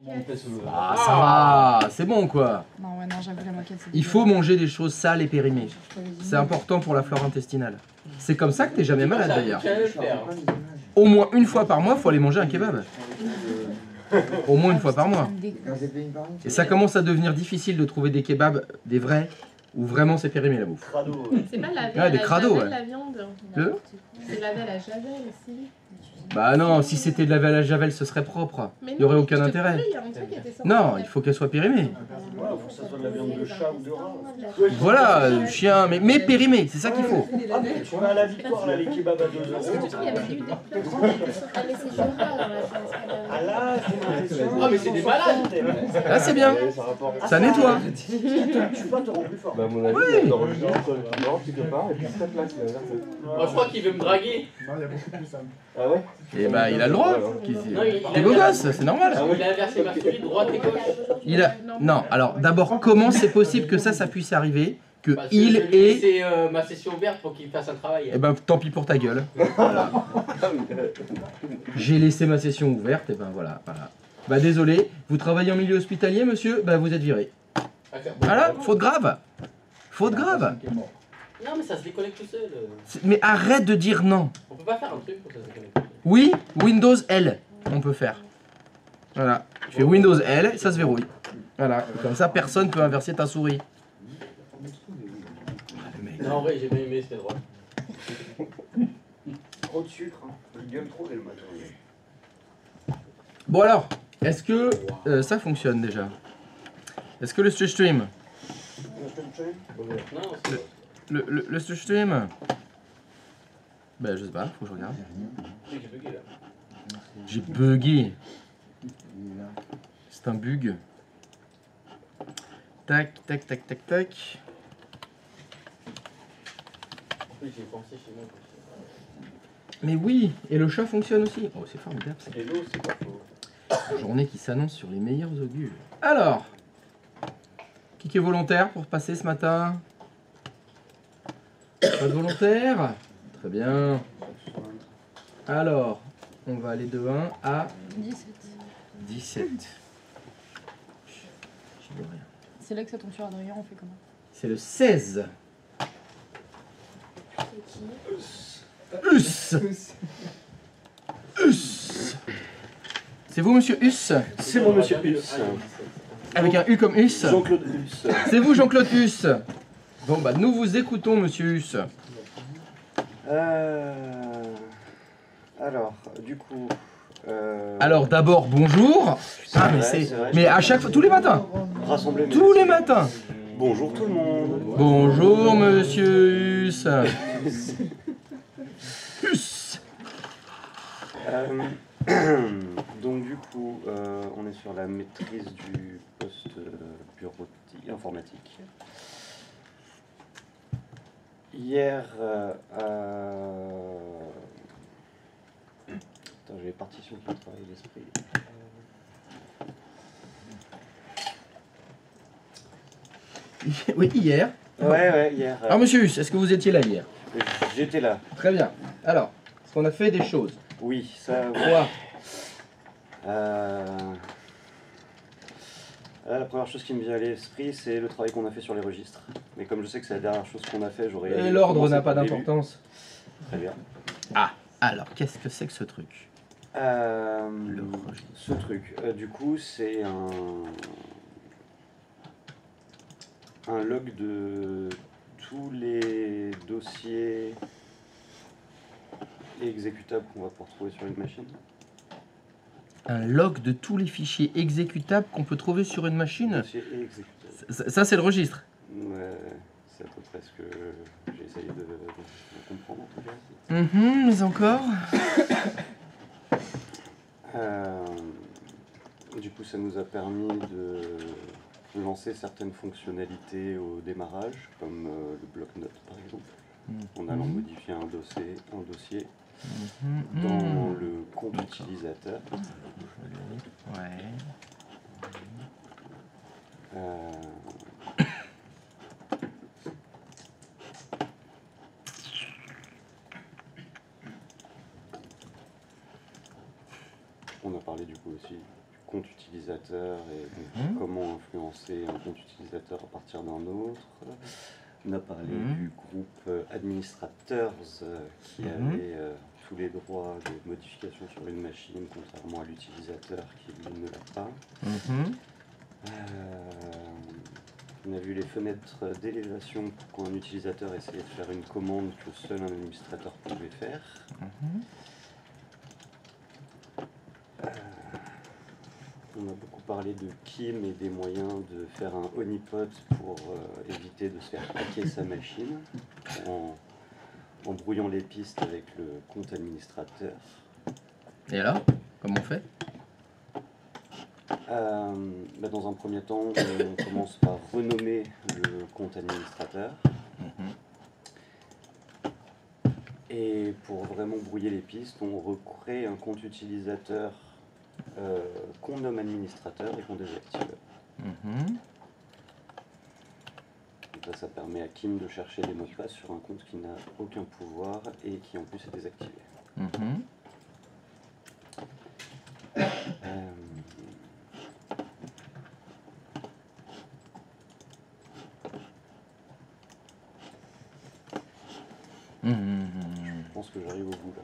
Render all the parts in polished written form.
Ah, ça va, c'est bon quoi. Non, ouais, non, j'avoue, la moquette, c'est Il faut manger des choses sales et périmées. C'est important pour la flore intestinale. C'est comme ça que t'es jamais malade d'ailleurs. Au moins une fois par mois, faut aller manger un kebab. Au moins une fois par mois. Et ça commence à devenir difficile de trouver des kebabs, des vrais, où vraiment c'est périmé la bouffe. C'est pas lavé Ouais, à des la crados, javel, ouais. la viande. Le C'est lavé à la javel aussi. Bah non, si c'était de la à la javel, ce serait propre. Mais Il n'y aurait non, aucun je te intérêt. promets, il y a un truc qui était sorti Non, il y il a- faut qu'elle soit périmée. Ouais, faut que ça soit de la viande de chat ou de rat. Voilà, chien, mais périmé, c'est ça qu'il faut. Ah, mais tu vas à la victoire, là, les kebabs à 2 €. Il y avait eu des Ah, mais c'est du rat dans la Ah là, c'est Ah, mais c'est des malades. Là, c'est bien. Ça nettoie. Tu vas te rendre plus fort. Bah, à mon avis, Oui. dans le genre, quelque part, et puis ça place, il a l'air Moi, je crois qu'il veut me draguer. Non, il y a beaucoup plus simple. Ah ouais? Et bah, il a le droit. Non, T'es beau gosse, c'est normal. Il a inversé ma souris, droite et gauche. Il a... Non, alors d'abord, comment c'est possible que ça puisse arriver, que Parce que il je lui ai est... laissé ma session ouverte pour qu'il fasse un travail. Eh ben, tant pis pour ta gueule. Voilà. J'ai laissé ma session ouverte, et ben voilà. Bah désolé, vous travaillez en milieu hospitalier, monsieur, bah vous êtes viré. Voilà, faute grave. Faute grave. Non, mais ça se déconnecte tout seul. Mais arrête de dire non. On peut pas faire un truc pour que ça se déconnecte. Oui, Windows L, on peut faire. Voilà, tu fais Windows L, ça se verrouille. Voilà, et comme ça personne peut inverser ta souris. Non, en vrai, j'ai bien aimé, c'était drôle. Trop de sucre, hein. Il gueule trop dès le matin. Bon alors, est-ce que ça fonctionne déjà? Est-ce que le stream, Non, c'est le stream, ben je sais pas, faut que je regarde. j'ai bugué là. J'ai bugué. C'est un bug. Tac, tac, tac, tac, tac. En plus, j'ai pensé chez moi. Mais oui, et le chat fonctionne aussi. Oh, c'est formidable ça. Et l'eau, c'est pas faux. Une journée qui s'annonce sur les meilleurs augures. Alors, qui est volontaire pour passer ce matin? Pas de volontaire? Très bien. Alors, on va aller de 1 à 17. 17. J'y vois rien. C'est là que ça tombe sur Adrien, on fait comment? C'est le 16. Us. Us. C'est vous, monsieur Us? C'est mon monsieur Hus. Avec un U comme Us? Jean-Claude Hus. C'est vous, Jean-Claude Hus? Bon, bah, nous vous écoutons, monsieur Hus. Alors, du coup... Alors, d'abord, bonjour. Ah, mais vrai, c'est. vrai, Mais à chaque fois, tous les matins. Rassembler mes- Tous les matins. Bonjour tout le monde. Bonjour, monsieur Hus. Hus. Donc du coup, on est sur la maîtrise du poste bureautique informatique. Hier, attends, j'ai les partitions pour le travail d'esprit. Oui, hier. Ouais, hier. Alors, monsieur Hus, est-ce que vous étiez là hier? J'étais là. Très bien. Alors, est-ce qu'on a fait des choses? Oui, ça. Quoi? La première chose qui me vient à l'esprit, c'est le travail qu'on a fait sur les registres. Mais comme je sais que c'est la dernière chose qu'on a fait, j'aurais... Et l'ordre commencé n'a pas par le début. d'importance. Très bien. Ah, alors, qu'est-ce que c'est que ce truc? Le registre. Ce truc, du coup, c'est un log de tous les dossiers exécutables qu'on va pouvoir trouver sur une machine. Un log de tous les fichiers exécutables qu'on peut trouver sur une machine? Dossiers exécutables. Ça, c'est le registre. Ouais, c'est à peu près ce que j'ai essayé de comprendre en tout cas. Mais encore? Du coup, ça nous a permis de lancer certaines fonctionnalités au démarrage, comme le bloc-notes par exemple, en allant modifier un dossier dans le compte utilisateur. Ouais. On a parlé du coup aussi du compte utilisateur et donc comment influencer un compte utilisateur à partir d'un autre. On a parlé du groupe administrateurs qui avait tous les droits de modification sur une machine, contrairement à l'utilisateur qui lui ne l'a pas. On a vu les fenêtres d'élévation quand un utilisateur essayait de faire une commande que seul un administrateur pouvait faire. On a beaucoup parlé de Kim et des moyens de faire un honeypot pour éviter de se faire hacker sa machine en brouillant les pistes avec le compte administrateur. Et alors, comment on fait? Dans un premier temps, on commence par renommer le compte administrateur. Et pour vraiment brouiller les pistes, on recrée un compte utilisateur qu'on nomme administrateur et qu'on désactive. Donc là, ça permet à Kim de chercher des mots de passe sur un compte qui n'a aucun pouvoir et qui en plus est désactivé. Je pense que j'arrive au bout là.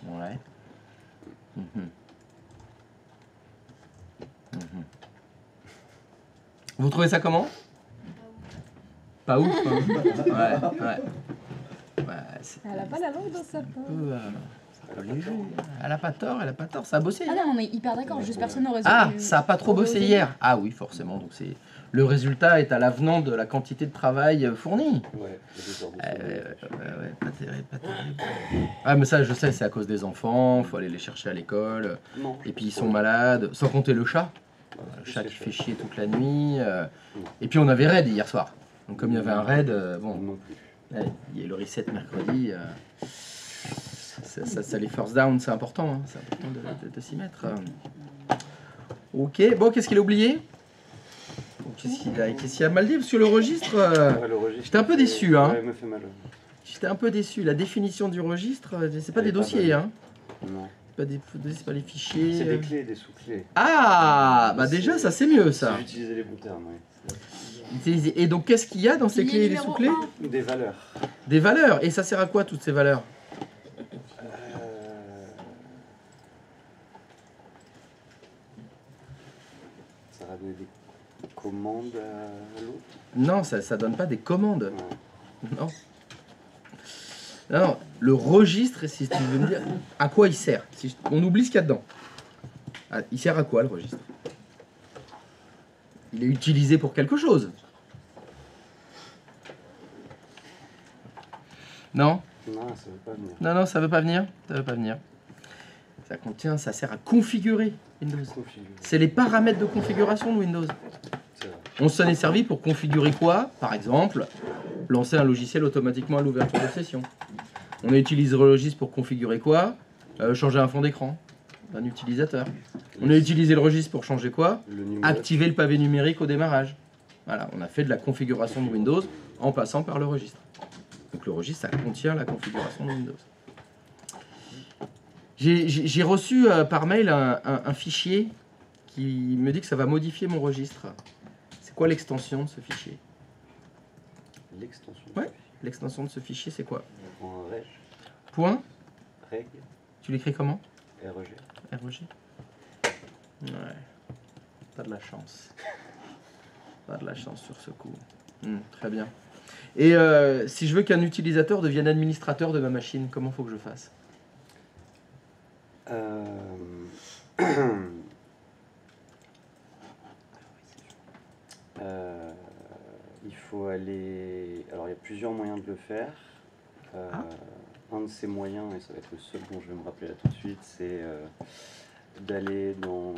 Ouais. Vous trouvez ça comment? Pas ouf, hein. Ouais. Elle a pas la langue dans sa poche. C'est pas léger. Elle a pas tort, ça a bossé. Ah non, on est hyper d'accord, juste personne n'aurait Ah, ça a pas trop bossé hier. Ah oui, forcément. Donc c'est le résultat est à l'avenant de la quantité de travail fournie. Ouais, pas terrible. Ah mais ça, je sais, c'est à cause des enfants. Faut aller les chercher à l'école. Et puis ils sont malades. Sans compter le chat. Le chat qui fait chier toute la nuit. Et puis on avait raid hier soir. Donc comme il y avait un raid, bon. Non plus. Il y a le reset mercredi. Ça les force down, c'est important. Hein. C'est important de s'y mettre. Ok, bon, qu'est-ce qu'il a oublié? Qu'est-ce qu'il a mal dit? Parce que le registre, j'étais un peu déçu. Hein. Ouais, il me fait mal. J'étais un peu déçu. La définition du registre, c'est pas des dossiers. Hein. Non. C'est pas des fichiers. C'est des clés et des sous-clés. Ah, bah déjà, ça c'est mieux ça. Utiliser les bons termes, oui. Et donc, qu'est-ce qu'il y a dans ces clés et les sous-clés? Des valeurs. Des valeurs. Et ça sert à quoi, toutes ces valeurs? Ça va donner des commandes à l'autre? Non, ça donne pas des commandes. Non. Non, le registre, si tu veux me dire, à quoi il sert? On oublie ce qu'il y a dedans. Ah, il sert à quoi, le registre? Il est utilisé pour quelque chose. Non? Non, ça veut pas venir. Non, ça veut pas venir. Ça veut pas venir. Ça sert à configurer Windows. C'est les paramètres de configuration de Windows. On s'en est servi pour configurer quoi? Par exemple, lancer un logiciel automatiquement à l'ouverture de session. On a utilisé le registre pour configurer quoi? Changer un fond d'écran d'un utilisateur. On a utilisé le registre pour changer quoi? Activer le pavé numérique au démarrage. Voilà, on a fait de la configuration de Windows en passant par le registre. Donc le registre, ça contient la configuration de Windows. J'ai reçu par mail un fichier qui me dit que ça va modifier mon registre. C'est quoi l'extension de ce fichier? L'extension? Ouais, l'extension de ce fichier, c'est quoi? Reg. Point? Reg. Tu l'écris comment? REG. REG? Ouais. Pas de la chance. Pas de la chance sur ce coup. Très bien. Et si je veux qu'un utilisateur devienne administrateur de ma machine, comment faut que je fasse? Il faut aller... Alors il y a plusieurs moyens de le faire. Un de ces moyens, et ça va être le seul dont je vais me rappeler là tout de suite, c'est d'aller dans...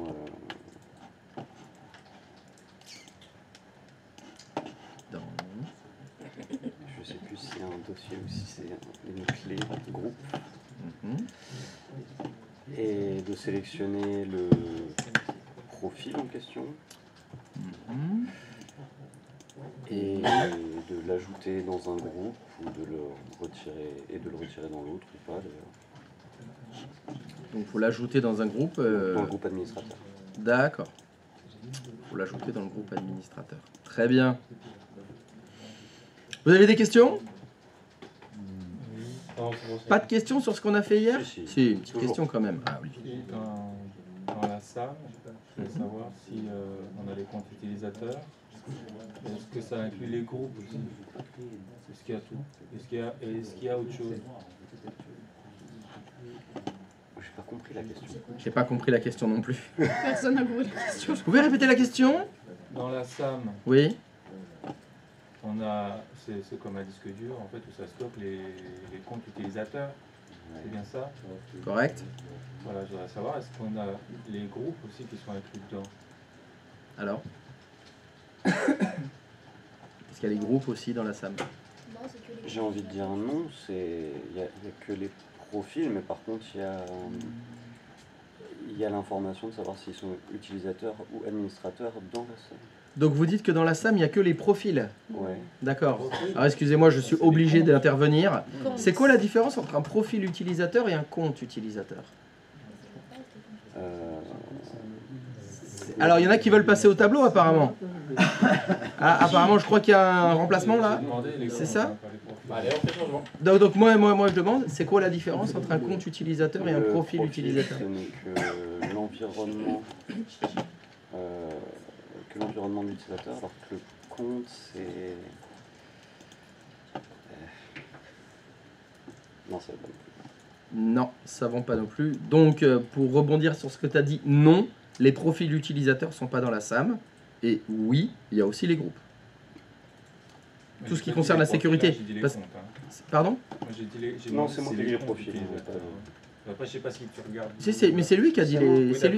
Je sais plus si c'est un dossier ou si c'est une clé groupe. Et de sélectionner le profil en question. Et Et de l'ajouter dans un groupe ou de le retirer dans l'autre ou pas d'ailleurs. Donc il faut l'ajouter dans un groupe. Dans le groupe administrateur. D'accord. Il faut l'ajouter dans le groupe administrateur. Très bien. Vous avez des questions? Non, c'est bon, c'est Pas de questions sur ce qu'on a fait hier? Si, une petite toujours. question quand même. Ah oui. Et dans la SAM, je voulais savoir si on a les comptes utilisateurs. Est-ce que ça inclut les groupes aussi? Est-ce qu'il y a tout? Est-ce qu'il y a autre chose? J'ai pas compris la question. J'ai pas compris la question non plus. Personne n'a compris la question. Vous pouvez répéter la question? Dans la SAM, Oui. on a, c'est comme un disque dur en fait où ça stocke les comptes utilisateurs. C'est bien ça? Correct. Voilà, je voudrais savoir, est-ce qu'on a les groupes aussi qui sont inclus dedans? Alors est-ce qu'il y a les groupes aussi dans la SAM? Non, c'est que les J'ai envie de dire non, il y a que les profils, mais par contre il y a l'information de savoir s'ils sont utilisateurs ou administrateurs dans la SAM. Donc vous dites que dans la SAM, il n'y a que les profils. Ouais. D'accord. Alors excusez-moi, je suis obligé d'intervenir. C'est quoi la différence entre un profil utilisateur et un compte utilisateur? Alors il y en a qui veulent passer au tableau apparemment. Ah, apparemment je crois qu'il y a un remplacement là. C'est ça? Bah, allez, on fait changement. Donc moi je demande, c'est quoi la différence entre un compte utilisateur et un Le profil utilisateur? Ce n'est que l'environnement de l'utilisateur, alors que le compte c'est... Non, ça va pas. Non, ça ne va pas non plus. Donc pour rebondir sur ce que tu as dit, non, les profils utilisateurs ne sont pas dans la SAM. Et oui, il y a aussi les groupes. Tout ce qui concerne la sécurité. Parce- Pardon? Non, c'est moi qui ai dit les profils. Après, je sais pas si tu regardes. Mais c'est lui qui a dit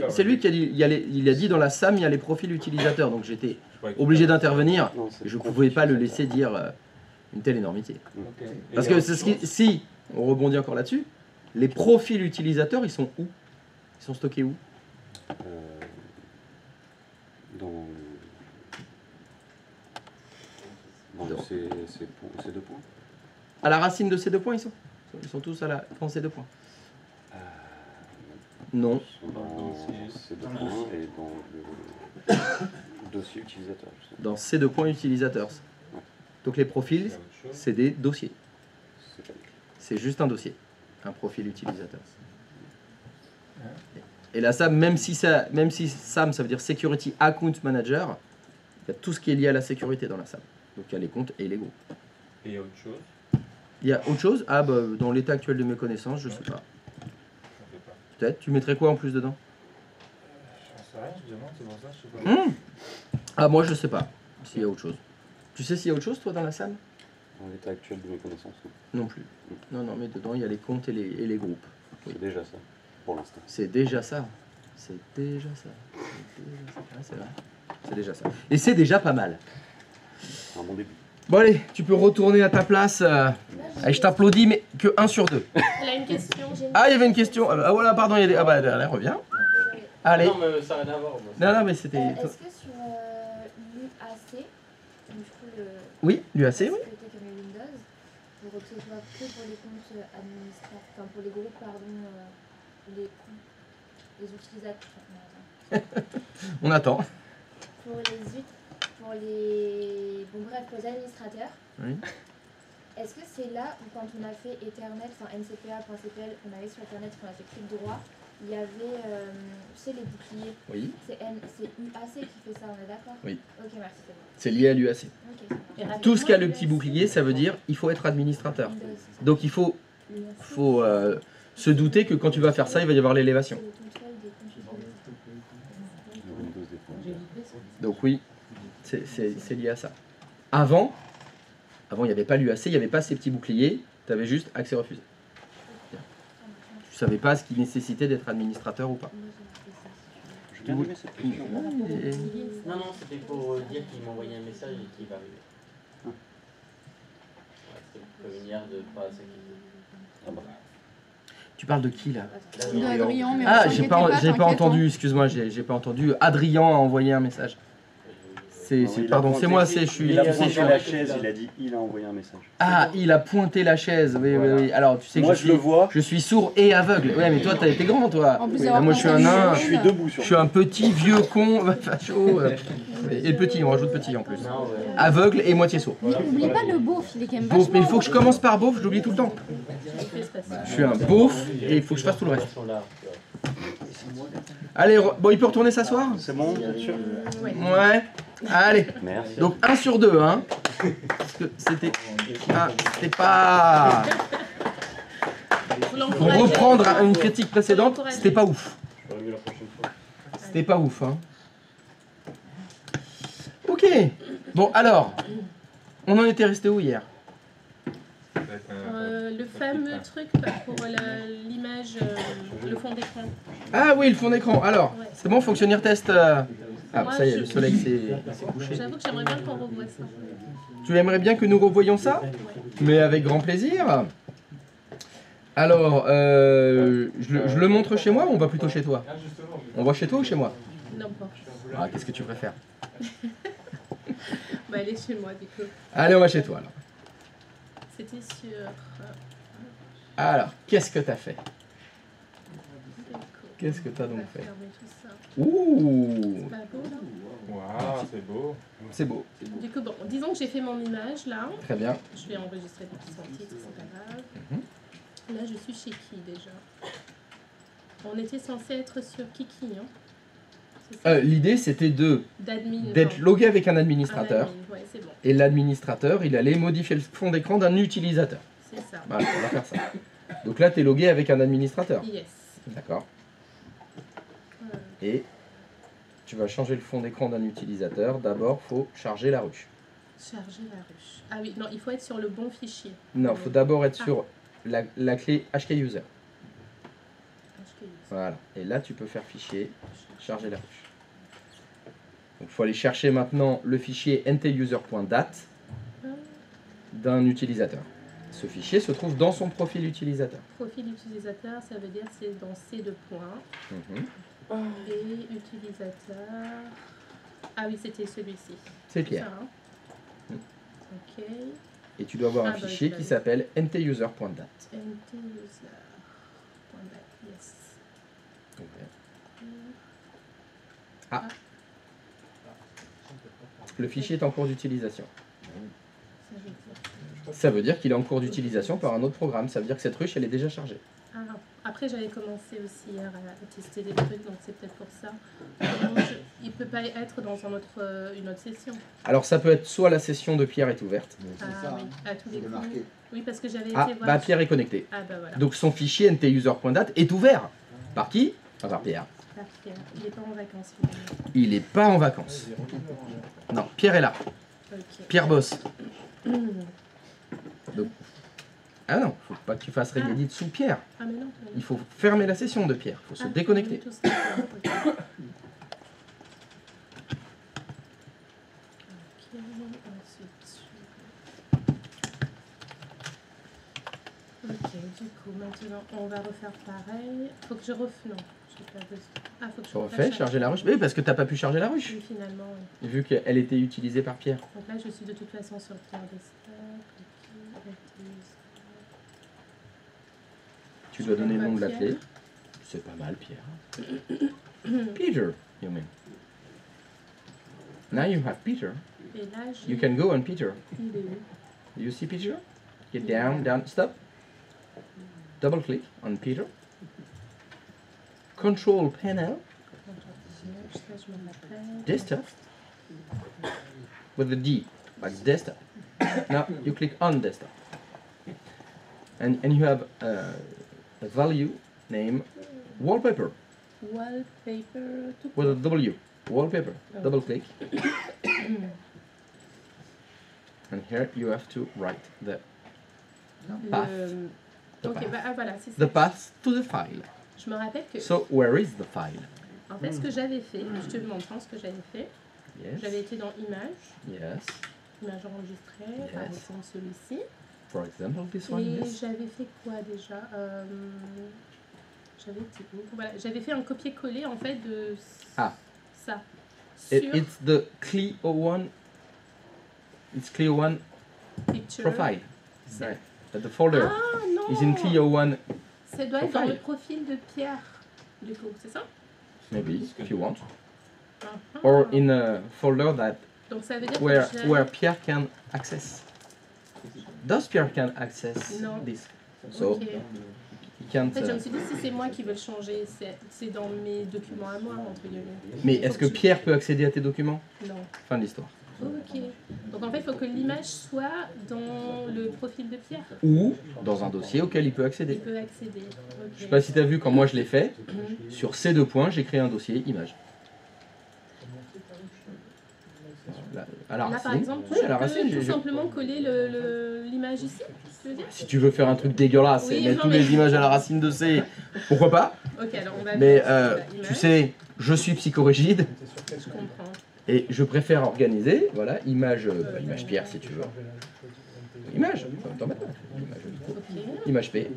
c'est lui qui a dit il a dit dans la SAM il y a les profils utilisateurs, donc j'étais obligé d'intervenir Non, c'est et je ne le pouvais pas le compte laisser dire une telle énormité. Ok. Parce Et que en- c'est ce qui, si on rebondit encore là-dessus, les profils utilisateurs ils sont où? Ils sont stockés où? Dans ces deux points. À la racine de ces deux points ils sont tous dans ces deux points. Non. Ils sont dans ces deux points et dans le dossier utilisateur. Justement. Dans ces deux points utilisateurs. Donc les profils, il y a autre chose. c'est des dossiers. C'est pas écrit. C'est juste un dossier, un profil utilisateur. Et la SAM, même si SAM, ça veut dire Security Account Manager, il y a tout ce qui est lié à la sécurité dans la SAM. Donc il y a les comptes et les groupes. Et il y a autre chose. Il y a autre chose? Ah bah dans l'état actuel de mes connaissances, je sais pas. Je sais pas. Peut-être. Tu mettrais quoi en plus dedans? J'en sais rien, je demande, c'est pour ça, je sais pas. Ah moi je sais pas s'il y a autre chose. Tu sais s'il y a autre chose toi dans la SAM? Dans l'état actuel de mes connaissances, non. Non plus. Non, mais dedans il y a les comptes et les groupes. C'est déjà ça, pour l'instant. C'est déjà ça. C'est déjà ça. Ah, c'est vrai. C'est déjà ça. Et c'est déjà pas mal. C'est un bon début. Bon allez, tu peux retourner à ta place. Allez, je t'applaudis, mais que 1 sur 2. Elle a une question. Ah, il y avait une question. Ah voilà, pardon, il y a des... Ah bah, elle revient. Allez. Non, mais ça n'a rien à voir. Moi. Non, mais c'était... Est-ce que sur l'UAC, donc du coup le Oui, l'UAC, la oui. sécurité comme Windows, pour que ce soit que pour les comptes administrateurs, enfin pour les groupes, pardon, les utilisateurs. On attend. Pour les administrateurs. Oui. Est-ce que c'est là où quand on a fait Ethernet, enfin ncpa.cpl, qu'on avait sur Ethernet, qu'on a fait clic droit, il y avait, tu sais, les boucliers. Oui. C'est UAC qui fait ça, on est d'accord? Oui. Ok, merci, c'est bon. C'est lié à l'UAC. Ok, ça marche. Tout ce qui a le petit bouclier, ça veut dire il faut être administrateur. Windows, c'est ça. Donc il faut se douter que quand tu vas faire ça, il va y avoir l'élévation. C'est le contrôle des comptes utilisateurs. Le Windows dépend. Donc oui, c'est lié à ça. Avant, il n'y avait pas l'UAC, il n'y avait pas ces petits boucliers, tu avais juste accès refusé. Tu savais pas ce qui nécessitait d'être administrateur ou pas. Je viens d'aimer cette question. Non, c'était pour dire qu'il m'a envoyé un message et qu'il va arriver. Ouais, c'était pour prévenir de pas s'inquiéter. Tu parles de qui là? D'Adrien, mais Ah, on j'ai s'inquiète pas t'inquiète, entendu, excuse-moi, j'ai pas entendu. Adrien a envoyé un message. Pardon, c'est moi, je suis... Il a pointé la chaise, il a dit il a envoyé un message. Ah, il a pointé la chaise, oui, oui, oui. Alors, tu sais que Moi je le vois, je suis sourd et aveugle. Ouais, mais toi, t'as été grand, toi. En plus, Oui, avoir moi, je suis un pointé nain. le je suis debout sur Je suis un petit vieux con, facho. Et le petit, on rajoute petit en plus. Non, ouais. Aveugle et moitié sourd. N'oublie pas le beauf, il est quand même Beauf, mais il vachement faut que je commence par beauf, je l'oublie tout le temps. Je suis un beauf et il faut que je fasse tout le reste. Allez, bon, il peut retourner s'asseoir? c'est bon, monsieur? Ouais. Allez. Merci. Donc 1 sur 2, hein. Parce que c'était... Ah, c'était pas... Pour reprendre une critique précédente, c'était pas ouf. J'aurais mieux la prochaine fois. C'était pas ouf, hein. Ok. Bon, alors, on en était resté où hier? Le fameux truc pour l'image, le fond d'écran. Ah oui, le fond d'écran. Alors, Ouais. c'est bon, fonctionnaire test. Ah, Moi, ça y est, je- le soleil s'est couché. J'avoue que j'aimerais bien qu'on revoie ça. Tu aimerais bien que nous revoyions ça? Mais avec grand plaisir. Alors, je le montre chez moi ou on va plutôt chez toi? On va chez toi ou chez moi? N'importe. Ah, qu'est-ce que tu préfères? Bah, elle est chez moi, du coup. Allez, on va chez toi alors. C'était sur... Alors, qu'est-ce que t'as fait? d'accord. Qu'est-ce que t'as On donc va fait? fermer tout ça. Ouh, C'est pas beau, là? Waouh, c'est beau. c'est beau. Du coup, bon, disons que j'ai fait mon image, là. Très bien. Je vais enregistrer depuis son titre, c'est pas grave. Là, je suis chez qui, déjà? On était censé être sur Kiki, hein? C'est ça? L'idée, c'était D'admin. d'être logué avec un administrateur. Ouais, c'est bon. Et l'administrateur, il allait modifier le fond d'écran d'un utilisateur. C'est ça. Voilà, on va faire ça. Donc là, tu es logué avec un administrateur. Yes. D'accord. Voilà. Et tu vas changer le fond d'écran d'un utilisateur. D'abord, faut charger la ruche. Charger la ruche. Ah oui, non, il faut être sur le bon fichier. Non, faut d'abord être sur la clé HK User. Voilà. Et là, tu peux faire fichier, charger la ruche. Donc, il faut aller chercher maintenant le fichier ntuser.dat d'un utilisateur. Ce fichier se trouve dans son profil utilisateur. Profil utilisateur, ça veut dire c'est dans ces deux points. Mhm. Et utilisateur. Ah oui, c'était celui-ci. C'est C'est Pierre. ça, hein? Mm. Ok. Et tu dois avoir un Ah, bah, fichier je qui l'avais. s'appelle ntuser.dat. Ntuser. Yes. Ah. Le fichier est en cours d'utilisation. Ça veut dire. Ça veut dire qu'il est en cours d'utilisation par un autre programme. Ça veut dire que cette ruche, elle est déjà chargée. Ah, après, j'avais commencé aussi hier à tester des trucs, donc c'est peut-être pour ça. Donc, il peut pas être dans une autre session. Alors ça peut être soit la session de Pierre est ouverte. Ah oui, à tous les coups. marqué. Oui, parce que j'avais Ah, été voir. bah Pierre est connecté. Ah bah voilà. Donc son fichier ntuser.dat est ouvert. Par qui? Ah, par Pierre. Par Pierre. Il est pas en vacances finalement. Il n'est pas en vacances. Non, Pierre est là. Ok. Pierre bosse. Donc... Ah non, faut pas que tu fasses Reddit sous Pierre. Ah mais non. Il faut fermer la session de Pierre. Il faut se déconnecter. Tout ça. Ok. Ok, ensuite. Ok, du coup, maintenant, on va refaire pareil. Faut que je refais. Non, j'ai pas besoin. Ah, faut que je Tu refasse refais, charger la ruche. Oui, parce que t'as pas pu charger la ruche. Oui, finalement, oui. Vu qu'elle était utilisée par Pierre. Donc là, je suis de toute façon sur Pierre Desktop. Tu dois donner le nom de la Pierre. clé. C'est pas mal, Pierre. Peter, you mean. Now you have Peter. Et là, j'ai. You can go on Peter. Il est où? You see Peter? Get down, down, stop. Double click on Peter. Control panel, Ça, je me rappelle. desktop. With the D, like desktop. Now you click on desktop. And you have a value name wallpaper Wallpaper. Tout with a W. Wallpaper. Double click. And here you have to write the path. The Ok, path. bah ah, voilà, c'est ça. The path to the file. Je me rappelle que. So where is the file? En fait, ce que j'avais fait, je te montre ce que j'avais fait. Yes. J'avais été dans Images, Yes. Image enregistrée, par Yes. exemple celui-ci. For example, this one. Et Yes. j'avais fait quoi déjà J'avais été où Voilà, j'avais fait un copier-coller en fait de Ah. ça. sur It's the Clio One. It's Clio One picture. profile. C'est- Right. The folder Ah non, is in Clio One. ça doit être dans profile. le profil de Pierre, du coup, c'est ça? Maybe if you want. Ah, ah. Or in a folder that Donc ça veut dire where que j'ai... where Pierre can access. Does Pierre can access Non. this? So Ok. he can't. En fait, je me suis dit, si c'est moi qui veux le changer, c'est dans mes documents à moi, entre guillemets. Mais Faut est-ce que je- Pierre peut accéder à tes documents? Non. Fin de l'histoire. Ok. Donc en fait, il faut que l'image soit dans le profil de Pierre. Ou dans un dossier auquel il peut Il accéder. peut accéder. Ok. Je sais pas si tu as vu quand moi je l'ai fait. Mhm. Sur ces deux points, j'ai créé un dossier image. Là, à la Là, racine. par exemple, Oui, je à la peux racine, tout j'ai- simplement coller l'image ici, tu veux dire? Si tu veux faire un truc dégueulasse et Oui, mettre non, toutes mais- les images à la racine de C, pourquoi pas? Ok, alors on va Mais faire tu image. sais, je suis psychorigide Je comprends. et je préfère organiser, voilà, image, image Pierre si tu veux. Image, t'en mets pas. Image, Ok. image P.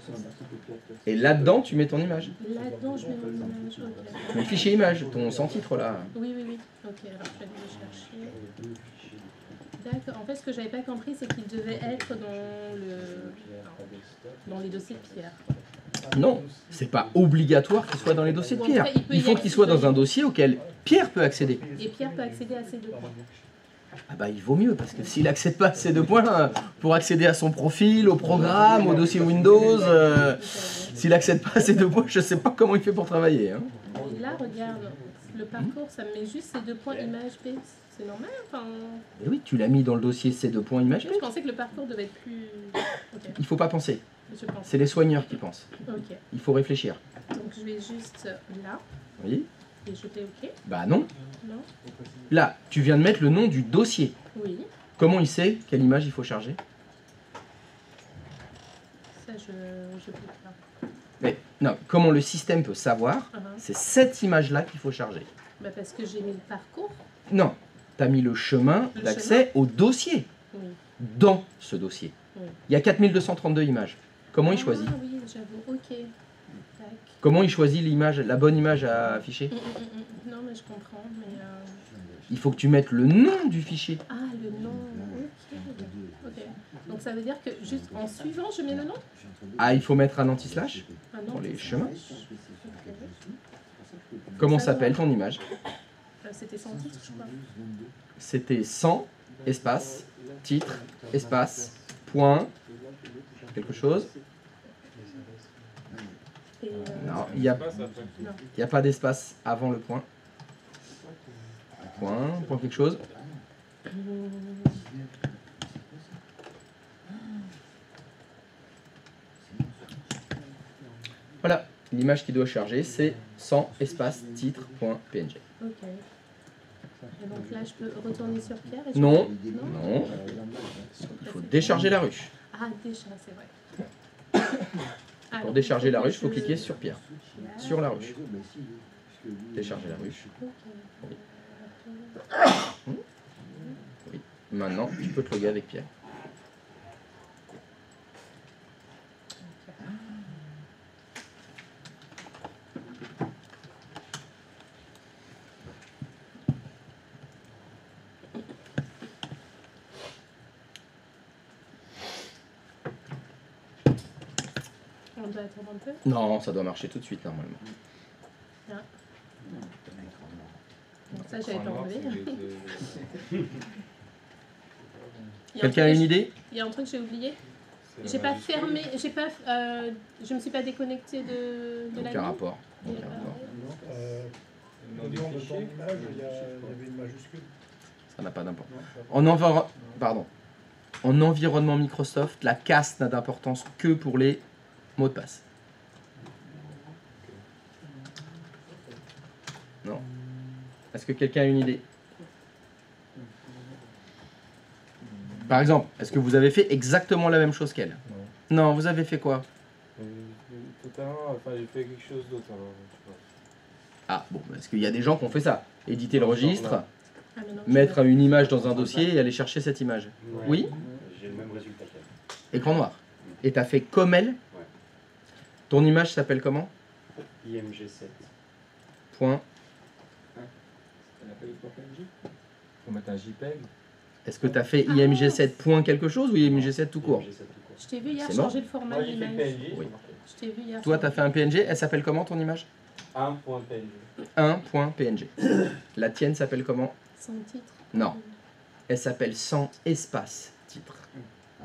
Et là-dedans, tu mets ton image. Là-dedans, je mets mon image. Ok. Tu mets le fichier image, ton sans titre là. Oui, oui, oui. Ok, alors je vais aller le chercher. D'accord. En fait, ce que j'avais pas compris, c'est qu'il devait être dans les dossiers de Pierre. Non, c'est pas obligatoire qu'il soit dans les dossiers de Ou en tout Pierre. cas, il peut Il y faut qu'il soit dans un dossier auquel Pierre peut accéder. Et Pierre peut accéder à ces deux points. Ah bah il vaut mieux parce que s'il accède pas à ces deux points pour accéder à son profil, au programme, au dossier Windows, s'il accède pas à ces deux points, je sais pas comment il fait pour travailler. Hein. Et là, regarde, le parcours, ça me met juste ces deux points image P. C'est normal, enfin... Et oui, tu l'as mis dans le dossier ces deux points image. Je pensais que le parcours devait être plus... Ok, Il faut pas penser. je pense. C'est les soigneurs qui pensent. Ok, Il faut réfléchir. donc je vais juste là, Oui. et je fais OK. Bah non. Non? Là, tu viens de mettre le nom du dossier. Oui, Comment il sait quelle image il faut charger? ça je clique là. Mais non, comment le système peut savoir? C'est cette image-là qu'il faut charger. Bah parce que j'ai mis le parcours. Non, tu as mis le chemin Le d'accès au dossier. Oui. Dans ce dossier. Oui. Il y a 4232 images. Comment il choisit? Ah oui, j'avoue, OK. Tac. Comment il choisit l'image, la bonne image à afficher? Non, mais je comprends, mais... Il faut que tu mettes le nom du fichier. Ah, le nom, ok. Donc ça veut dire que juste en suivant, je mets le nom? Ah, il faut mettre un anti-slash Ah non, pour les c'est chemins. Ok. Comment Ça s'appelle va. ton image? C'était sans titre, je crois. C'était sans, espace, titre, espace, point, quelque chose. Et, Non, il n'y a, Passe après. il y a pas d'espace avant le point. Point, point quelque chose. Voilà, l'image qui doit charger, c'est sans espace titre.png. Ok. Et donc là, je peux retourner sur Pierre et je Non, peux- non, il faut décharger la ruche. Ah, déjà, c'est vrai. Alors, Pour décharger il la faut que ruche, il faut je- cliquer sur Pierre, sur la ruche. Décharger la ruche. Ok. Oui. Maintenant, tu peux te loguer avec Pierre. On doit attendre un peu. Non, ça doit marcher tout de suite normalement. Bon, ça, j'avais pas enlevé. Il y a un Quelqu'un a truc une que idée? Il y a un truc que j'ai oublié. J'ai pas fermé, je me suis pas déconnectée de la Aucun ligne. rapport. Aucun rapport. Nom du fichier. une majuscule. Ça n'a pas d'importance. En environnement Microsoft, la caste n'a d'importance que pour les mots de passe. Non. Est-ce que quelqu'un a une idée? Par exemple, est-ce que vous avez fait exactement la même chose qu'elle? Non, vous avez fait quoi? Tout à l'heure, enfin, j'ai fait quelque chose d'autre. Alors, je sais Ah, bon, parce qu'il y a des gens qui ont fait ça. Éditer le registre, Ah, mais non, mettre une image dans un dossier et aller chercher cette image. Oui? J'ai le même résultat qu'elle. Écran noir. Et t'as fait comme elle? Ton image s'appelle comment? IMG7. Point. n'a pas d'export PNG. Faut mettre un JPEG. Est-ce que tu as fait IMG7 point quelque chose ou IMG7 tout court? Je t'ai vu hier C'est mort. changer le format Moi de j'ai fait l'image. PNG, Oui. c'est marqué. Je t'ai vu hier. Toi, tu as fait un PNG. Elle s'appelle comment ton image? 1.png. 1.png. La tienne s'appelle comment? Sans titre. Non. Elle s'appelle sans espace titre.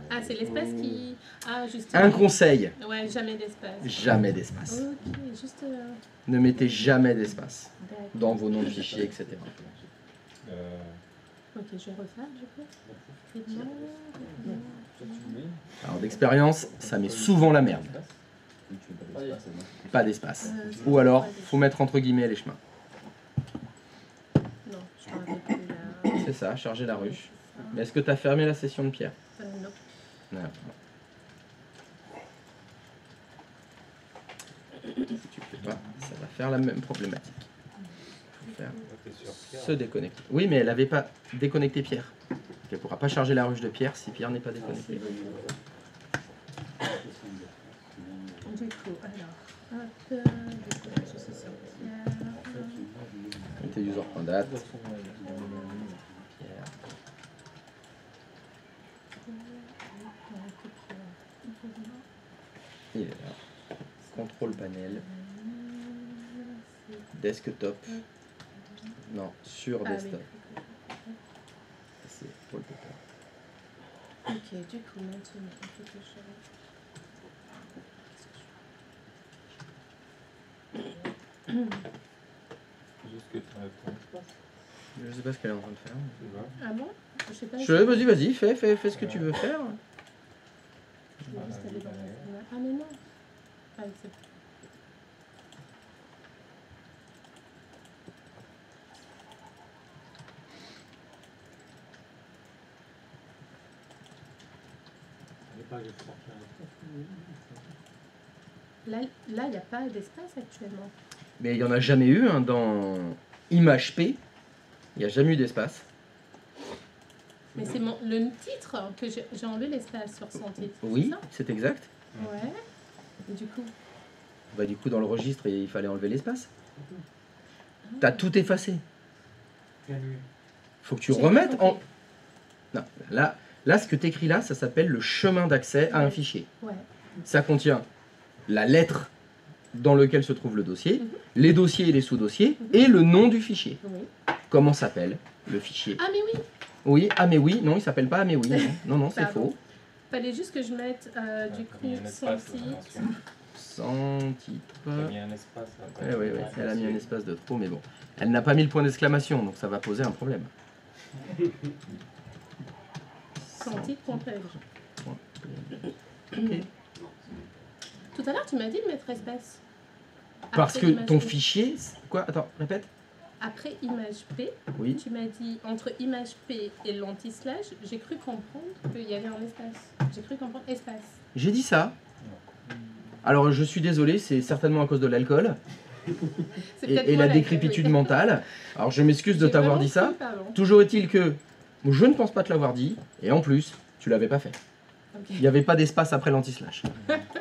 Ah, c'est l'espace qui. Ah, juste. Un conseil, Ouais, jamais d'espace. jamais d'espace. Ok, juste. Ne mettez jamais d'espace D'accord. dans vos noms de fichiers, etc. Ok, je vais refaire du coup. Alors d'expérience, ça met souvent la merde. Pas d'espace. Ou alors, faut mettre entre guillemets les chemins. Non, je parle avec la. C'est ça, charger la ruche. Mais est-ce que tu as fermé la session de Pierre? Non. Non. Tu peux pas, ça va faire la même problématique. Faut faire se déconnecter. Oui, mais elle n'avait pas déconnecté Pierre. Donc elle ne pourra pas charger la ruche de Pierre si Pierre n'est pas déconnecté. Du coup, alors. Hop, du coup, je suis sur Pierre. Mettez user.date. Pierre. Il est là. Contrôle panel. Desktop. Non, sur Ah, desktop. C'est wallpaper. Ok, du coup, maintenant, il faut que je. Juste que tu enlèves ton espace. Je sais pas ce qu'elle est en train de faire. Tu vois. Ah bon? Je sais pas. Vas-y, fais ce que tu veux faire. Je vais juste aller dans la- Ah, mais non. Ah, c'est. Là, il n'y a pas d'espace actuellement. Mais il n'y en a jamais eu hein, dans ImageP. Il n'y a jamais eu d'espace. Mais c'est le titre que j'ai enlevé l'espace sur son titre. Oui, c'est ça? c'est exact. Ouais. Et du coup. Bah, du coup, dans le registre, il fallait enlever l'espace. T'as tout effacé. Faut que tu J'ai remettes pas en. compris. Non, là, ce que tu écris là, ça s'appelle le chemin d'accès à un fichier. Ouais. Ça contient la lettre dans lequel se trouve le dossier, les dossiers et les sous-dossiers, et le nom du fichier. Oui. Comment s'appelle le fichier? Ah, mais oui. Oui, ah mais oui, non, il s'appelle pas ah mais oui, non, non, c'est Pardon. faux. Fallait juste que je mette du T'as mis coup un son espace, titre. attention. Sans titre. T'as mis un espace après. Oui, elle a mis un espace de trop, mais bon. Elle n'a pas mis le point d'exclamation, donc ça va poser un problème. Son titre .png. Ok. Tout à l'heure, tu m'as dit de mettre espace. Parce Après que image ton P. fichier... Quoi? Attends, répète. Après image P, Oui. tu m'as dit entre image P et l'anti-slash, j'ai cru comprendre qu'il y avait un espace. J'ai cru comprendre espace. J'ai dit ça. Alors je suis désolé, c'est certainement à cause de l'alcool C'est peut-être et moi la décrépitude mentale. Alors je m'excuse de J'ai t'avoir vraiment dit ça. cru, pardon. Toujours est-il que je ne pense pas te l'avoir dit, et en plus, tu l'avais pas fait. Ok. Il n'y avait pas d'espace après l'anti-slash.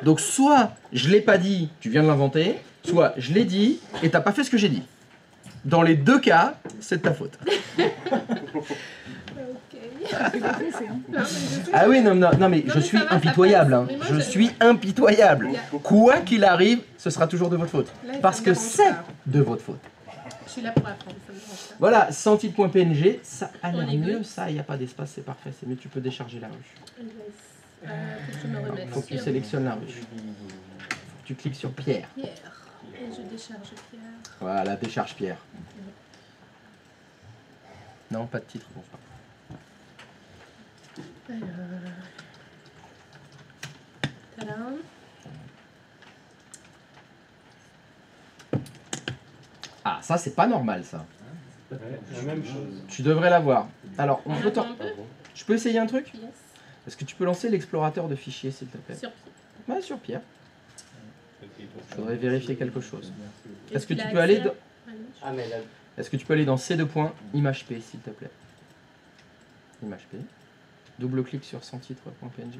Donc soit je l'ai pas dit, tu viens de l'inventer, soit je l'ai dit et t'as pas fait ce que j'ai dit. Dans les deux cas, c'est de ta faute. Ok. Non, mais je sais. Ah oui, non, mais je mais suis ça va, ça impitoyable. passe. Hein. Mais moi, Je je- suis impitoyable. Il y a- Quoi qu'il arrive, ce sera toujours de votre faute. Là, ça Parce me que dérange c'est pas. de votre faute. Je suis là pour apprendre, ça me dérange pas. Voilà, sans titre.png, ça a On l'air est mieux, good. ça, il n'y a pas d'espace, c'est parfait, c'est mieux, tu peux décharger la ruche. Yes. Faut que je me remette Faut que tu sur sélectionnes la ruche. Faut que tu cliques sur Pierre. Pierre. Et je décharge Pierre. Voilà, décharge Pierre. Non, pas de titre, bon, pas. Alors. Tadam. Ah, ça, c'est pas normal, ça. La même chose. Tu devrais l'avoir. Alors, on peut Attends un peu. Je peux essayer un truc? Yes. Est-ce que tu peux lancer l'explorateur de fichiers, s'il te plaît? Sur qui? Ouais, sur Pierre. Je voudrais vérifier quelque chose. Est-ce que qu'il tu a peux aller accès dans... à l'image? Ah, mais là, Est-ce que tu peux aller dans C2.ImageP, s'il te plaît? ImageP. Double-clic sur sans titre.png.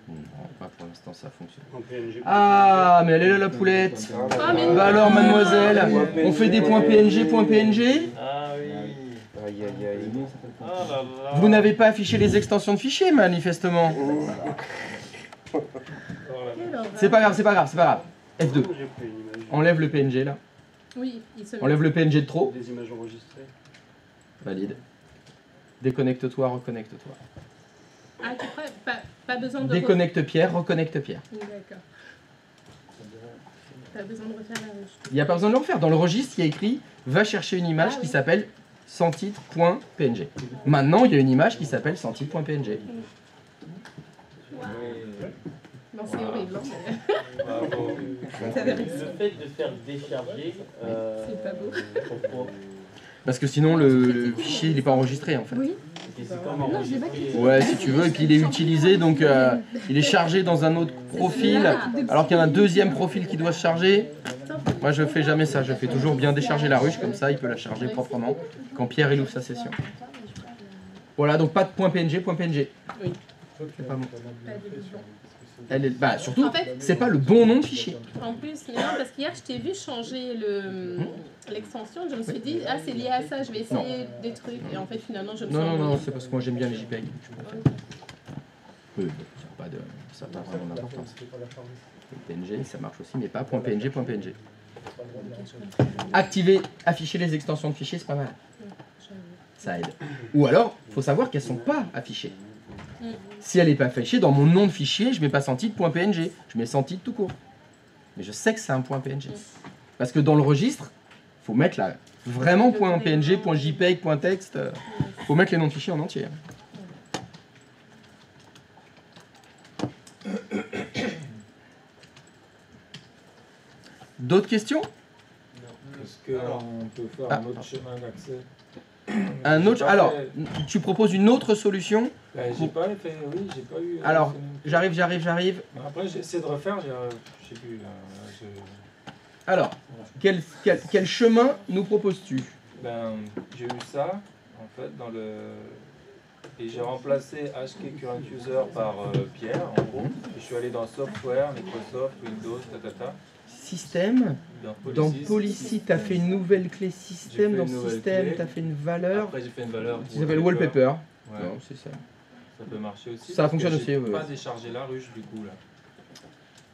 Non, pas pour l'instant ça fonctionne. En PNG. Ah, mais elle est là la poulette. Ah, mais Bah alors mademoiselle, on fait des points PNG, points PNG. Ah oui. Aïe aïe aïe. Ah là là. Vous n'avez pas affiché les extensions de fichiers manifestement. quelle horreur. C'est pas grave, c'est pas grave, c'est pas grave. F2. J'ai pris une image. Enlève le PNG là. Oui, il se met. Enlève le PNG de trop. Des images enregistrées. Valide. Déconnecte-toi, reconnecte-toi. Ah, tu crois pas besoin de. Déconnecte Pierre, reconnecte Pierre. D'accord. Pas besoin de refaire la ruche. Il n'y a pas besoin de le refaire. Dans le registre, il y a écrit va chercher une image Ah, qui oui. s'appelle sans titre.png. Maintenant, il y a une image qui s'appelle sans titre.png. Non, c'est horrible. Hein, mais- Bravo. Le fait de faire décharger. C'est pas beau. Pourquoi? Parce que sinon, le fichier, il n'est pas enregistré en fait. Oui. Et c'est comme Non, je l'ai pas enregistrer. Ouais, si tu veux. Et puis, il est utilisé, donc il est chargé dans un autre profil, alors qu'il y a un deuxième profil qui doit se charger. Moi, je fais jamais ça. Je fais toujours bien décharger la ruche, comme ça, il peut la charger proprement quand Pierre il ouvre sa session. Voilà, donc pas de .png, .png. Oui. C'est pas bon. Pas d'édition. Elle est, bah, surtout, En fait- c'est pas le bon nom de fichier. En plus, mais non, parce qu'hier, je t'ai vu changer l'extension. Je me suis dit, ah, c'est lié à ça, je vais essayer des trucs. Et en fait, finalement, je me suis Non, non, non, embrouillée. c'est parce que moi j'aime bien les JPEG. Oui, ça n'a pas vraiment d'importance. Le PNG, ça marche aussi, mais pas .png, .png. Activer, afficher les extensions de fichiers, c'est pas mal. Ça aide. Ou alors, il faut savoir qu'elles sont pas affichées. Si elle n'est pas affichée, dans mon nom de fichier, je mets pas sans titre.png, je mets sans titre tout court. Mais je sais que c'est un .png. Parce que dans le registre, il faut mettre là, vraiment .png, .jpeg, .text, faut mettre les noms de fichiers en entier. D'autres questions? Est-ce qu'on peut faire un autre chemin d'accès? Un autre. Alors, tu proposes une autre solution? J'ai pas fait, oui, j'ai pas eu. Alors, j'arrive. Après, j'ai essayé de refaire, je sais plus. Alors, quel chemin nous proposes-tu? Ben, j'ai eu ça, en fait, dans le. Et j'ai remplacé HK Current User par Pierre, en gros. Et je suis allé dans Software, Microsoft, Windows, tatata. Système. Dans Policy, Policy, tu as fait une nouvelle clé système. J'ai fait Dans une nouvelle système, clé. tu as fait une valeur Après, j'ai fait une valeur qui s'appelle Wallpaper. Ouais. Non, c'est ça. Ça peut marcher aussi. Ça parce fonctionne que aussi, j'ai ouais, pas ouais. déchargé la ruche, du coup, là.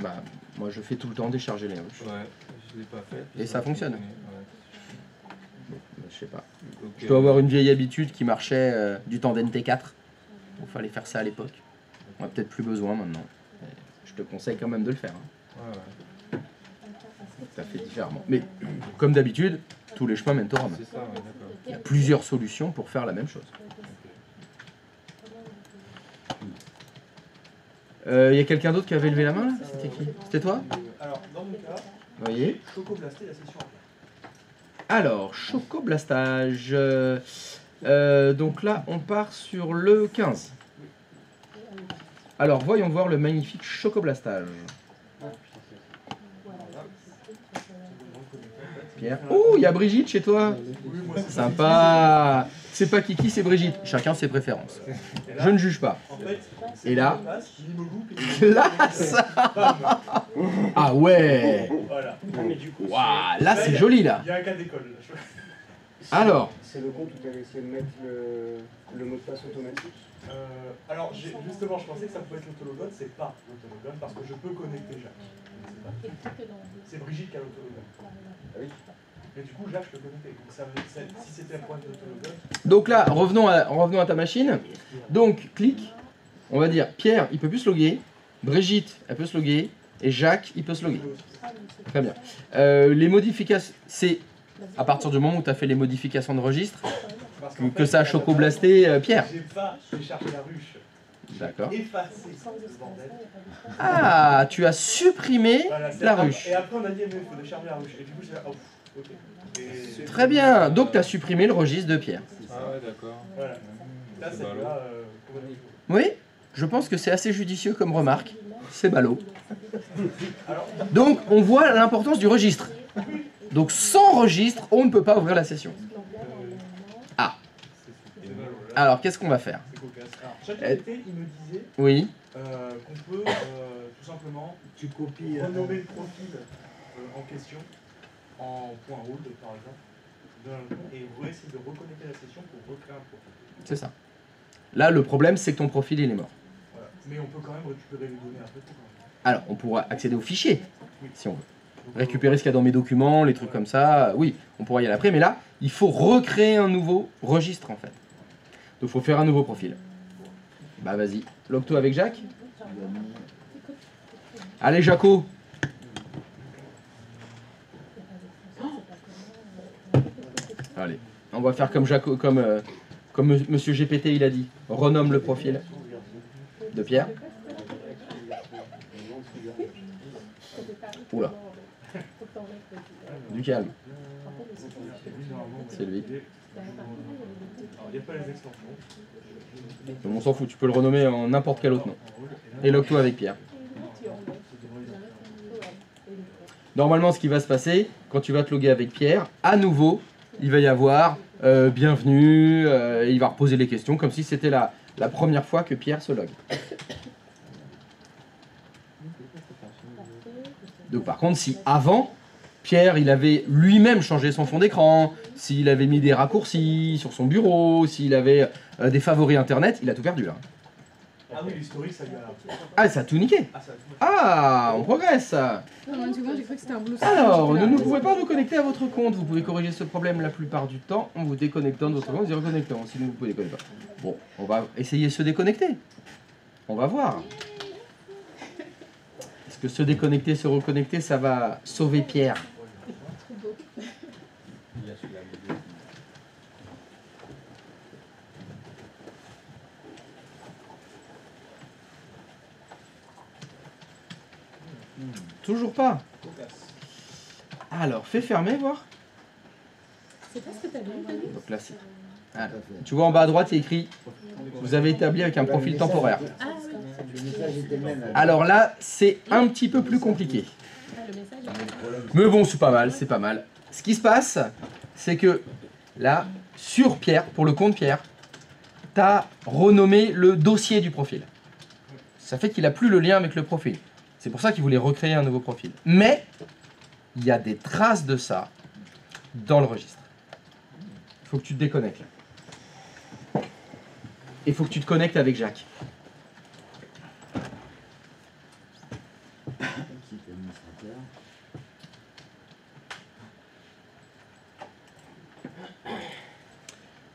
Bah, moi, je fais tout le temps décharger les ruches. Ouais, je l'ai pas fait. Et ça fonctionne. Ouais. Bon, bah, je sais pas. Donc, Je dois avoir une vieille habitude qui marchait du temps d'NT4. Il fallait faire ça à l'époque. On a peut-être plus besoin maintenant. Mais je te conseille quand même de le faire. Hein. Ouais, ouais. Ça fait différemment. Mais comme d'habitude, tous les chemins mènent au Rome. C'est ça, ouais, d'accord. Il y a plusieurs solutions pour faire la même chose. Il y a quelqu'un d'autre qui avait levé la main là? C'était qui? C'était toi? Alors, dans mon cas, Voyez. Chocoblasté la session après. Alors, Chocoblastage. Donc là, on part sur le 15. Alors, voyons voir le magnifique Chocoblastage. Pierre. Oh, il y a Brigitte chez toi. Sympa. C'est pas Kiki, c'est Brigitte. Chacun ses préférences. Je ne juge pas. En fait, Et là, il me loupe et classe. Ah ouais. voilà. Mais du coup, Waouh, là c'est joli là. Il y a un cas d'école. là. Alors, C'est le compte où tu avais essayé de mettre le mot de passe automatique. Alors, justement, je pensais que ça pouvait être l'autologone. C'est pas l'autologone parce que je peux connecter Jacques. Je ne sais pas. C'est Brigitte qui a l'autologone. Ah oui. Mais du coup, Jacques, je peux connecter. Donc, si c'était un point d'autologone. donc là, revenons à ta machine. Donc, clique. On va dire Pierre, il peut plus se loguer. Brigitte, elle peut se loguer. Et Jacques, il peut se loguer. Très bien. Les modifications, c'est à partir du moment où tu as fait les modifications de registre Parce qu'en que fait, ça a chocoblasté Pierre. J'ai pas déchargé la ruche. D'accord. Effacé ce bordel. Ah, tu as supprimé Voilà, c'est la après- ruche. Et après, on a dit, mais il faut décharger la ruche. Et du coup, j'ai dit, oh, ok. Et Très bien. Donc, tu as supprimé le registre de Pierre. Ah ouais, d'accord. voilà. Là, C'est c'est ballot. là. Comment dire. Oui, je pense que c'est assez judicieux comme remarque. C'est ballot. Alors, Donc, on voit l'importance du registre. Donc, sans registre, on ne peut pas ouvrir la session. Ah. Alors, qu'est-ce qu'on va faire? c'est cocasse. Alors, chaque été, il me disait Oui. qu'on peut simplement tu copies renommer le profil en question en point hold par exemple, et essayer de reconnecter la session pour recréer un profil. C'est ça. Là, le problème, c'est que ton profil, il est mort. Voilà. Mais on peut quand même récupérer les données après. Alors, on pourra accéder au fichier, si on veut. Récupérer ce qu'il y a dans mes documents, les trucs comme ça, oui, on pourra y aller après, mais là, il faut recréer un nouveau registre, en fait. Donc, il faut faire un nouveau profil. Bah, vas-y. Log-toi avec Jacques. Allez, Jaco. Allez, on va faire comme Jaco, comme Monsieur GPT, il a dit. Renomme le profil de Pierre. Oula. Du calme. C'est lui. On s'en fout, tu peux le renommer en n'importe quel autre nom. Et log-toi avec Pierre. Normalement, ce qui va se passer, quand tu vas te loguer avec Pierre, à nouveau, il va y avoir bienvenue, il va reposer les questions comme si c'était la première fois que Pierre se logue. Donc par contre, si avant, Pierre, il avait lui-même changé son fond d'écran, s'il avait mis des raccourcis sur son bureau, s'il avait des favoris internet, il a tout perdu là. Ah oui, l'historique, ça lui a... Ah, ça a tout niqué. Ah, on progresse. Non, une seconde, j'ai cru que c'était un blue. Alors, vous ne pouvez pas vous connecter à votre compte. Vous pouvez corriger ce problème la plupart du temps en vous déconnectant de votre compte et reconnectant. Sinon, vous pouvez déconnecter. Bon, on va essayer de se déconnecter. On va voir. Est-ce que se déconnecter, se reconnecter, ça va sauver Pierre? Toujours pas. Alors, fais fermer, voir. C'est pas ce que t'as dit. Donc là, c'est... Ah, tu vois en bas à droite, il y a écrit « Vous avez établi avec un profil temporaire ». Ah oui. Alors là, c'est un petit peu plus compliqué. Mais bon, c'est pas mal, c'est pas mal. Ce qui se passe, c'est que là, sur Pierre, pour le compte Pierre, tu as renommé le dossier du profil. Ça fait qu'il n'a plus le lien avec le profil. C'est pour ça qu'il voulait recréer un nouveau profil. Mais, il y a des traces de ça dans le registre. Il faut que tu te déconnectes. Il faut que tu te connectes avec Jacques.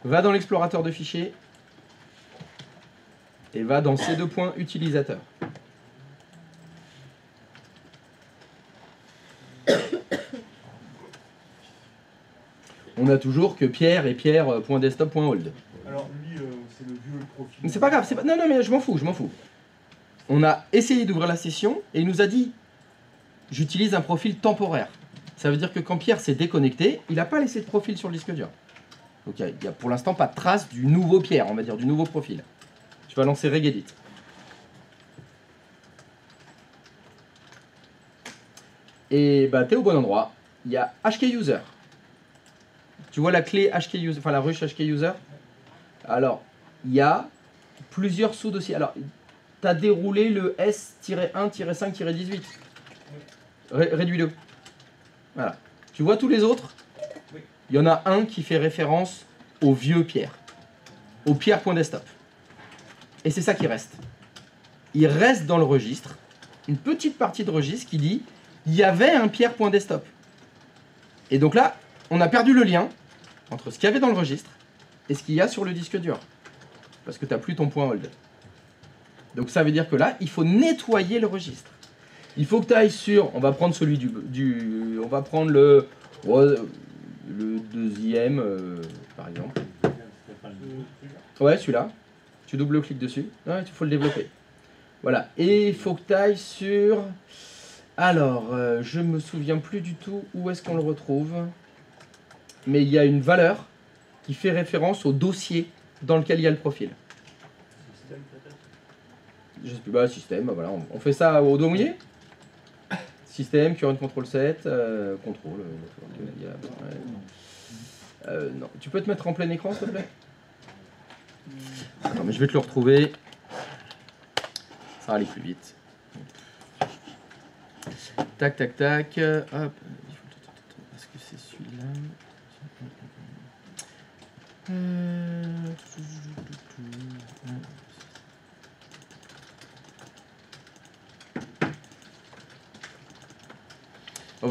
Va dans l'explorateur de fichiers et va dans ces deux points utilisateurs. On a toujours que Pierre et Pierre.desktop.hold. Alors lui, c'est le vieux profil. Mais c'est pas grave, c'est pas... Non, mais je m'en fous, je m'en fous. On a essayé d'ouvrir la session et il nous a dit j'utilise un profil temporaire. Ça veut dire que quand Pierre s'est déconnecté, il n'a pas laissé de profil sur le disque dur. Donc il n'y a pour l'instant pas de trace du nouveau Pierre, on va dire, du nouveau profil. Je vais lancer Regedit. Et bah t'es au bon endroit. Il y a HKUser. Tu vois la clé HKUser, enfin la ruche HKUser. Alors, il y a plusieurs sous-dossiers. Alors, tu as déroulé le S-1-5-18. Réduis-le. Voilà. Tu vois tous les autres? Il y en a un qui fait référence au vieux Pierre. Au Pierre.desktop. Et c'est ça qui reste. Il reste dans le registre une petite partie de registre qui dit il y avait un Pierre.desktop. Et donc là, on a perdu le lien entre ce qu'il y avait dans le registre et ce qu'il y a sur le disque dur. Parce que tu n'as plus ton point hold. Donc ça veut dire que là, il faut nettoyer le registre. Il faut que tu ailles sur... On va prendre celui on va prendre le deuxième, par exemple. Ouais, celui-là. Tu double-cliques dessus. Ouais, il faut le développer. Voilà. Et il faut que tu ailles sur... Alors, je me souviens plus du tout où est-ce qu'on le retrouve. Mais il y a une valeur qui fait référence au dossier dans lequel il y a le profil. Je sais plus, bah système, voilà, on fait ça au doigt mouillé. Système, current control set, contrôle. Non, tu peux te mettre en plein écran s'il te plaît? Attends, mais je vais te le retrouver. Ça va aller plus vite. Tac, tac, tac. Hop. Est-ce que c'est celui-là?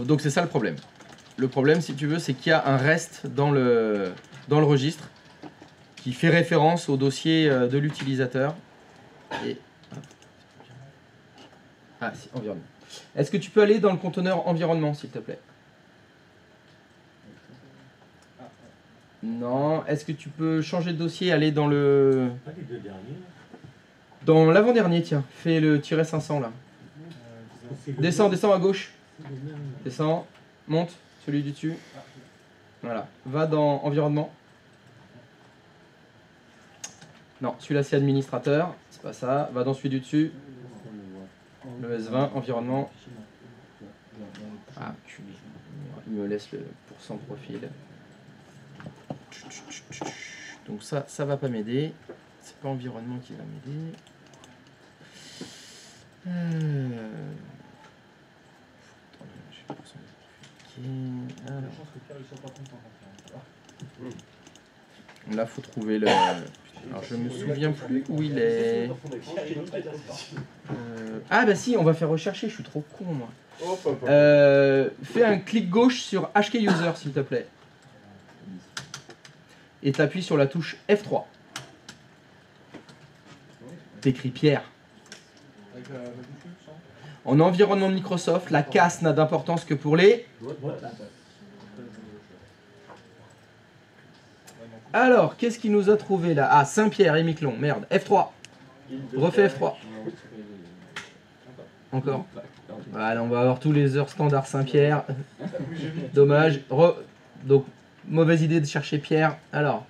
Donc c'est ça le problème. Le problème, si tu veux, c'est qu'il y a un reste dans le registre qui fait référence au dossier de l'utilisateur. Et... Ah, si, environnement. Est-ce que tu peux aller dans le conteneur environnement, s'il te plaît? Non. Est-ce que tu peux changer de dossier, aller dans le... Pas les deux derniers. Dans l'avant-dernier, tiens. Fais le -500 là. Descends, descends à gauche. Descends, monte, celui du dessus. Voilà. Va dans environnement. Non, celui-là c'est administrateur. C'est pas ça. Va dans celui du dessus. Le S20, environnement. Ah, il me laisse le % profil. Donc ça va pas m'aider. C'est pas environnement qui va m'aider. Là, faut trouver le. Alors, je me souviens plus où il est. Ah, bah si, on va faire rechercher. Je suis trop con, moi. Fais un clic gauche sur HK User, s'il te plaît. Et t'appuies sur la touche F3. T'écris Pierre. En environnement de Microsoft, la casse n'a d'importance que pour les... Alors, qu'est-ce qu'il nous a trouvé là? Ah, Saint-Pierre et Miquelon, merde. F3. Refais F3. Encore. Voilà, on va avoir tous les heures standards Saint-Pierre. Dommage. Donc, mauvaise idée de chercher Pierre. Alors,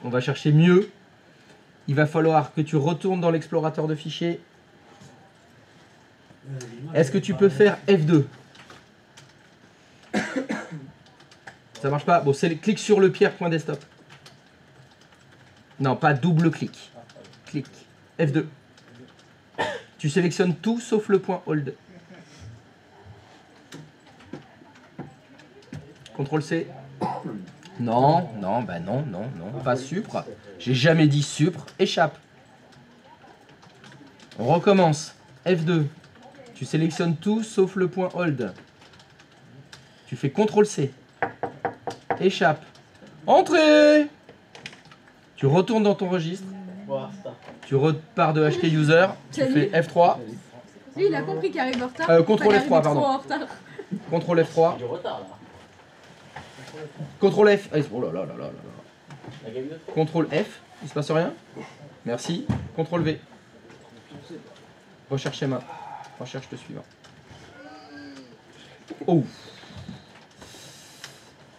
on va chercher mieux. Il va falloir que tu retournes dans l'explorateur de fichiers. Est-ce que tu peux faire F2? Ça marche pas? Bon, clique sur le pierre.desktop. Non, pas double clic. Clic. F2. Tu sélectionnes tout sauf le point hold. CTRL C. Non, non, bah non, non, non, pas supre. J'ai jamais dit supre. Échappe. On recommence. F2. Tu sélectionnes tout sauf le point hold. Tu fais CTRL C. Échappe. Entrée. Tu retournes dans ton registre. Tu repars de HK User. Tu fais F3. Lui, il a compris qu'il arrive en retard. CTRL F3, pardon. CTRL F3. CTRL F. Oh là là là là là. CTRL F. Il se passe rien. Merci. CTRL V. Recherche schéma. Recherche le suivant. Oh.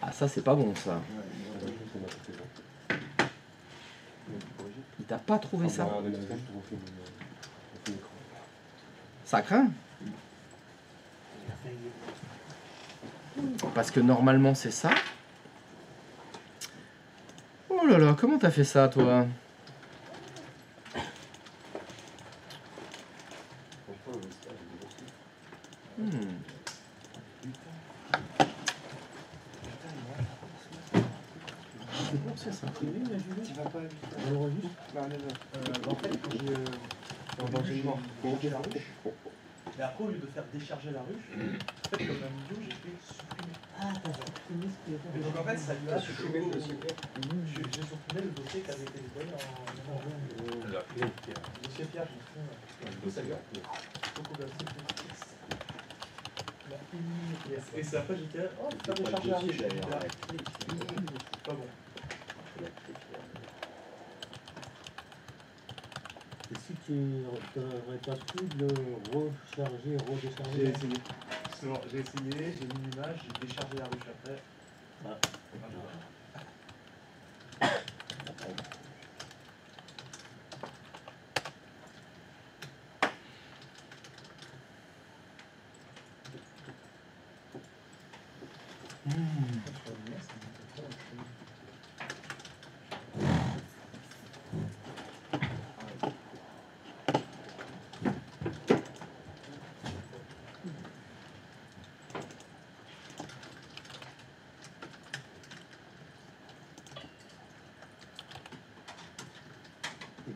Ah, ça c'est pas bon ça. Il t'a pas trouvé ça? Ça craint? Parce que normalement c'est ça. Oh là là, comment t'as fait ça toi? C'est ça. Tu vas pas on enregistre? En fait, j'ai la ruche. Et après, au lieu de faire décharger la ruche, en fait, comme un idiot, j'ai fait supprimer. Ah, t'as supprimé ce qui était. Donc en fait, ça lui a supprimé le dossier. J'ai supprimé le dossier qui avait été dévoilé en le dossier Pierre, j'ai fait. Du coup, ça lui a beaucoup d'assez. Et c'est après, j'étais oh, t'as déchargé la ruche. Pas bon. Et si tu n'aurais pas pu le recharger, redécharger? J'ai essayé, j'ai mis l'image, j'ai déchargé la ruche après. Ah.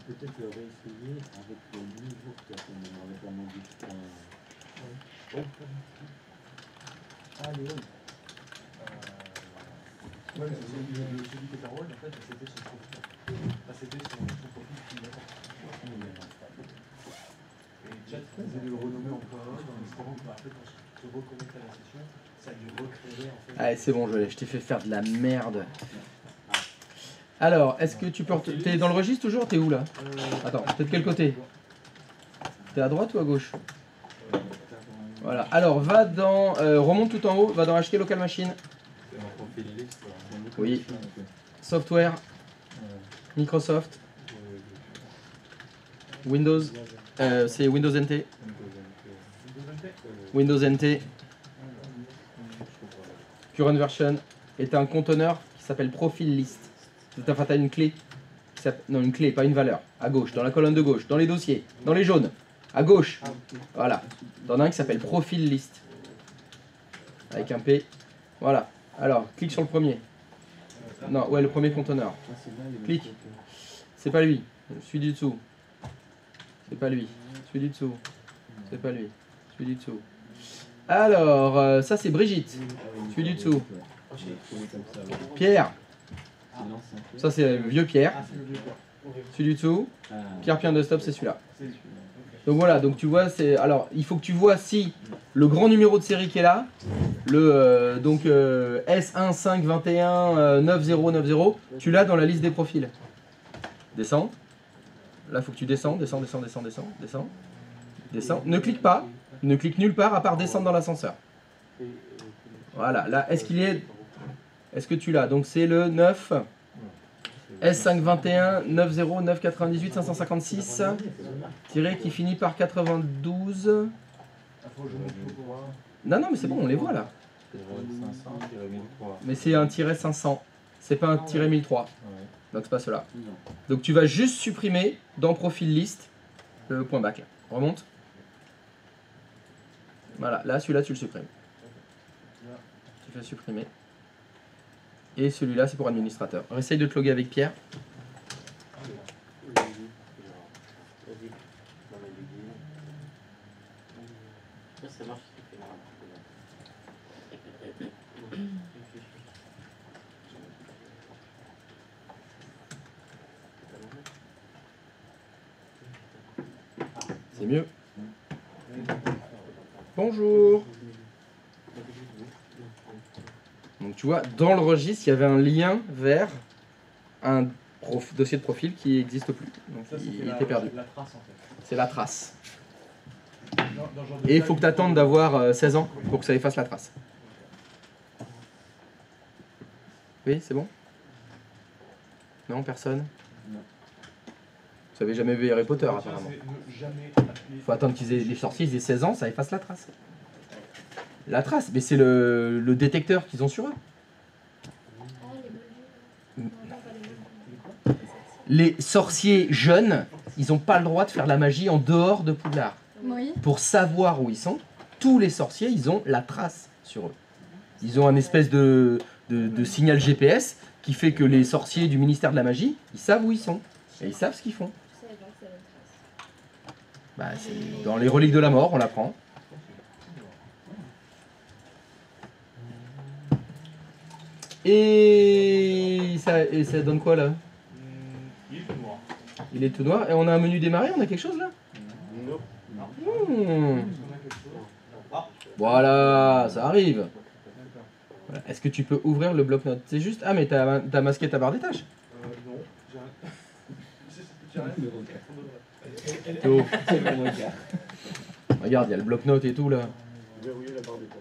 peut-être le réessayer avec le niveau que tu as fait, avec la modification. Allez, oui. Ouais, mais celui qui est en rôle, en fait, c'était son profil. C'était son profil utilisateur. Et chat faisait le renommer en point en espérant que, en fait, quand tu te reconnectes à la session, ça lui recréerait en fait. Allez, c'est bon, je t'ai fait faire de la merde. Alors, est-ce que tu peux... T'es dans le registre toujours? T'es où là? Attends, t'es de quel côté? T'es à droite ou à gauche? Voilà, alors va dans... remonte tout en haut, va dans HT Local Machine. Oui. Software. Microsoft. Windows. C'est Windows NT. Windows NT. Current version. Et t'as un conteneur qui s'appelle Profile List. Enfin, t'as une clé. Non, une clé, pas une valeur. À gauche, dans la colonne de gauche, dans les dossiers, dans les jaunes. À gauche. Voilà. T'en as un qui s'appelle Profile List. Avec un P. Voilà. Alors, clique sur le premier. Non, ouais, le premier conteneur. Clique. C'est pas lui. Celui du dessous. C'est pas lui. Celui du dessous. C'est pas lui. Celui du dessous. Alors, ça c'est Brigitte. Celui du dessous. Pierre. Ça c'est le vieux Pierre. Celui du dessous. Pierre Pierre de Stop, c'est celui-là. Donc voilà, donc tu vois, c'est. Alors, il faut que tu vois si le grand numéro de série qui est là, le S152199090, tu l'as dans la liste des profils. Descends. Là, il faut que tu descends. Descends. Ne clique pas. Ne clique nulle part à part descendre dans l'ascenseur. Voilà, là, est-ce qu'il est. Est-ce que tu l'as? Donc c'est le 9. S521 90 998 556 tiré qui finit par 92. Non, mais c'est bon, on les voit là. Mais c'est un tiret 500. C'est pas un tiret 1003. Donc c'est pas cela. Donc tu vas juste supprimer dans Profil List le point back. Là. Remonte. Voilà, là celui-là tu le supprimes. Tu fais supprimer. Et celui-là, c'est pour administrateur. On essaye de te loguer avec Pierre. C'est mieux. Bonjour. Donc tu vois, dans le registre, il y avait un lien vers un dossier de profil qui n'existe plus. Donc ça, il était perdu. C'est la trace. Et il faut que tu attendes d'avoir 16 ans pour que ça efface la trace. Oui, c'est bon? Non, personne? Vous avez jamais vu Harry Potter apparemment. Il faut attendre qu'ils aient les sorciers, ils aient 16 ans, ça efface la trace. La trace, mais c'est le détecteur qu'ils ont sur eux. Les sorciers jeunes, ils n'ont pas le droit de faire la magie en dehors de Poudlard. Oui. Pour savoir où ils sont, tous les sorciers, ils ont la trace sur eux. Ils ont un espèce de signal GPS qui fait que les sorciers du ministère de la magie, ils savent où ils sont. Et ils savent ce qu'ils font. Bah, c'est dans les reliques de la mort, on l'apprend. Et ça donne quoi là? Il est tout noir. Il est tout noir. Et on a un menu démarrer, on a quelque chose là? Voilà, ça arrive. Voilà. Est-ce que tu peux ouvrir le bloc-notes? C'est juste... Ah mais t'as masqué ta barre des tâches? Non, j'ai rien. Regarde, il y a le bloc-notes et tout là. Verrouiller la barre des tâches.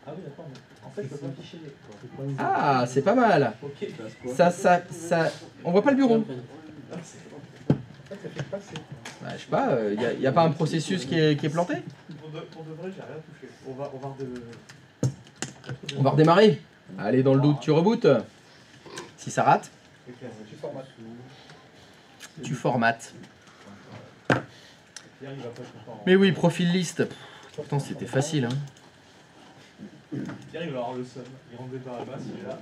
Ah oui, d'accord, mais en fait, je peux pas afficher les. Ah, c'est pas mal. Ok. Ça... On voit pas le bureau. En fait, ça fait passer. Bah, je sais pas, il n'y a pas un processus qui est planté? Pour de vrai, j'ai rien touché. On va On va redémarrer. Allez, dans le doute, tu rebootes. Si ça rate, tu formates. Mais oui, profil liste. Pourtant, c'était facile. Hein. Pierre, il va avoir le seum. Il rentre des Bahamas, il est là.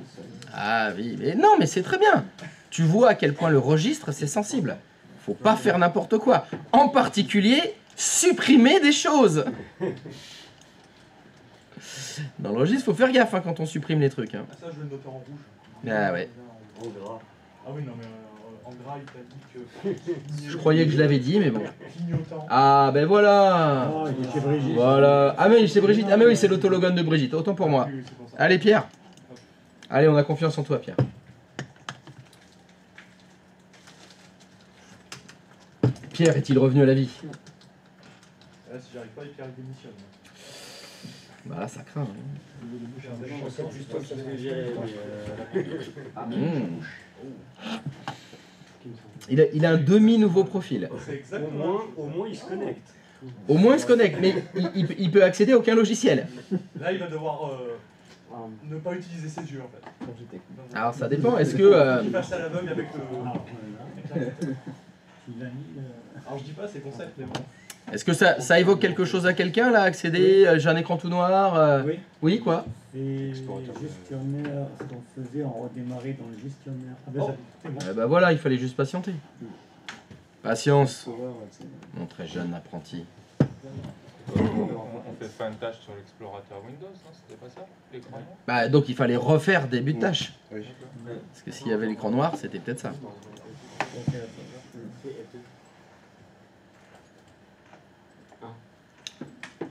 Ah oui, mais non, mais c'est très bien. Tu vois à quel point le registre, c'est sensible. Faut pas faire n'importe quoi. En particulier, supprimer des choses. Dans le registre, faut faire gaffe hein, quand on supprime les trucs. Hein. Ah, ça, je vais le noter en rouge. Ah ouais. En gras. Ah oui, non, mais en gras, il t'a dit que. Je croyais que je l'avais dit, mais bon. Clignotant. Ah ben voilà. Oh, il est chez Brigitte. Voilà. Ah mais c'est Brigitte. Ah mais oui, c'est l'autologone de Brigitte. Autant pour moi. C'est pour ça. Allez Pierre. Allez, on a confiance en toi Pierre. Pierre est-il revenu à la vie? Là, si j'arrive pas, Pierre il démissionne. Bah là ça craint. Hein. C'est juste toi qui peux gérer. Il a un demi-nouveau profil. C'est exactement. Au moins, il se connecte. Au moins il se connecte, mais il peut accéder à aucun logiciel. Là, il va devoir ne pas utiliser ses yeux en fait. Alors ça dépend, est-ce que... Il passe à l'aveugle avec le. Alors je dis pas, c'est concept, mais bon. Est-ce que ça évoque quelque chose à quelqu'un là, accéder, j'ai un écran tout noir Oui. Oui, quoi? Et gestionnaire, ce qu'on faisait, on redémarrait dans le gestionnaire. Ah ben, Oh. c'est bon. Bah voilà, il fallait juste patienter. Patience, mon très jeune apprenti. On fait pas une tâche sur l'explorateur Windows, non? C'était pas ça? L'écran noir? Bah donc il fallait refaire début de tâche. Oui. Parce que s'il y avait l'écran noir, c'était peut-être ça.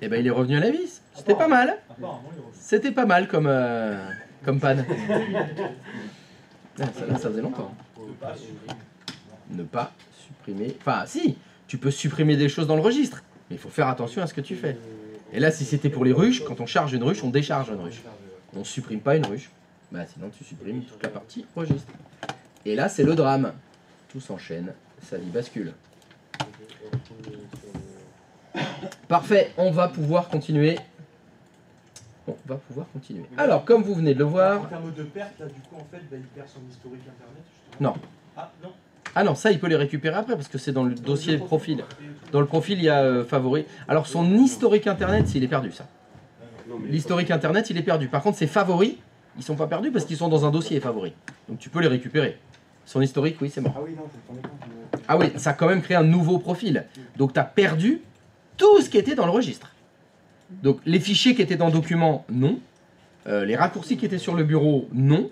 Et ben il est revenu à la vie. C'était pas mal. Apparemment, il revient. C'était pas mal comme panne. Ah, ça faisait longtemps. De pas supprimer. Ne pas supprimer... Enfin si, tu peux supprimer des choses dans le registre. Mais il faut faire attention à ce que tu fais. Et là, si c'était pour les ruches, quand on charge une ruche, on décharge une ruche. On supprime pas une ruche. Bah sinon tu supprimes toute la partie registre. Et là, c'est le drame. Tout s'enchaîne, sa vie bascule. Parfait, on va pouvoir continuer. Alors, comme vous venez de le En voir... termes de perte, là, du coup, en fait, bah, il perd son historique internet, justement. Non. Ah, non. Ah non, ça, il peut les récupérer après, parce que c'est dans le dossier profil. Dans le profil, il y a favori. Alors, son historique internet, il est perdu, ça. L'historique internet, il est perdu. Par contre, ses favoris, ils sont pas perdus parce qu'ils sont dans un dossier favoris. Donc, tu peux les récupérer. Son historique, oui, c'est mort. Ah oui, non, je ne pas. Ah oui, ça a quand même créé un nouveau profil. Donc, tu as perdu tout ce qui était dans le registre. Donc, les fichiers qui étaient dans document, non. Les raccourcis qui étaient sur le bureau, non.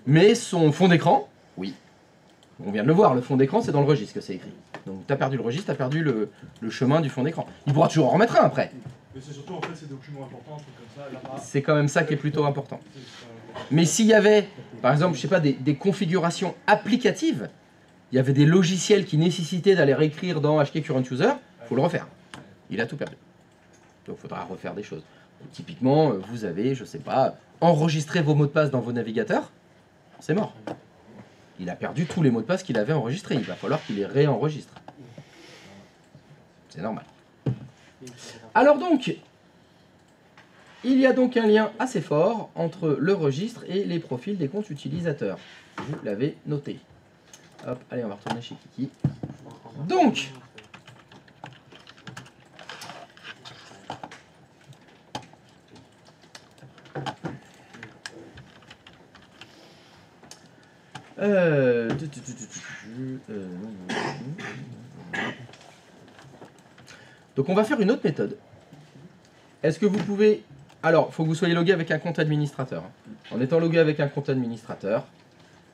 Mais son fond d'écran, oui. On vient de le voir, le fond d'écran, c'est dans le registre que c'est écrit. Donc, tu as perdu le registre, tu as perdu le chemin du fond d'écran. Il pourra toujours en remettre un après. Mais c'est surtout, en fait, ces documents importants, un truc comme ça, là-bas. C'est quand même ça qui est plutôt important. Mais s'il y avait, par exemple, je sais pas, des configurations applicatives, il y avait des logiciels qui nécessitaient d'aller réécrire dans HK Current User, il faut le refaire. Il a tout perdu. Donc il faudra refaire des choses. Donc, typiquement, vous avez, je sais pas, enregistré vos mots de passe dans vos navigateurs, c'est mort. Il a perdu tous les mots de passe qu'il avait enregistrés. Il va falloir qu'il les réenregistre. C'est normal. Alors donc, il y a donc un lien assez fort entre le registre et les profils des comptes utilisateurs. Vous l'avez noté. Hop, allez, on va retourner chez Kiki. Donc, donc on va faire une autre méthode. Est-ce que vous pouvez... Alors, il faut que vous soyez logué avec un compte administrateur. En étant logué avec un compte administrateur,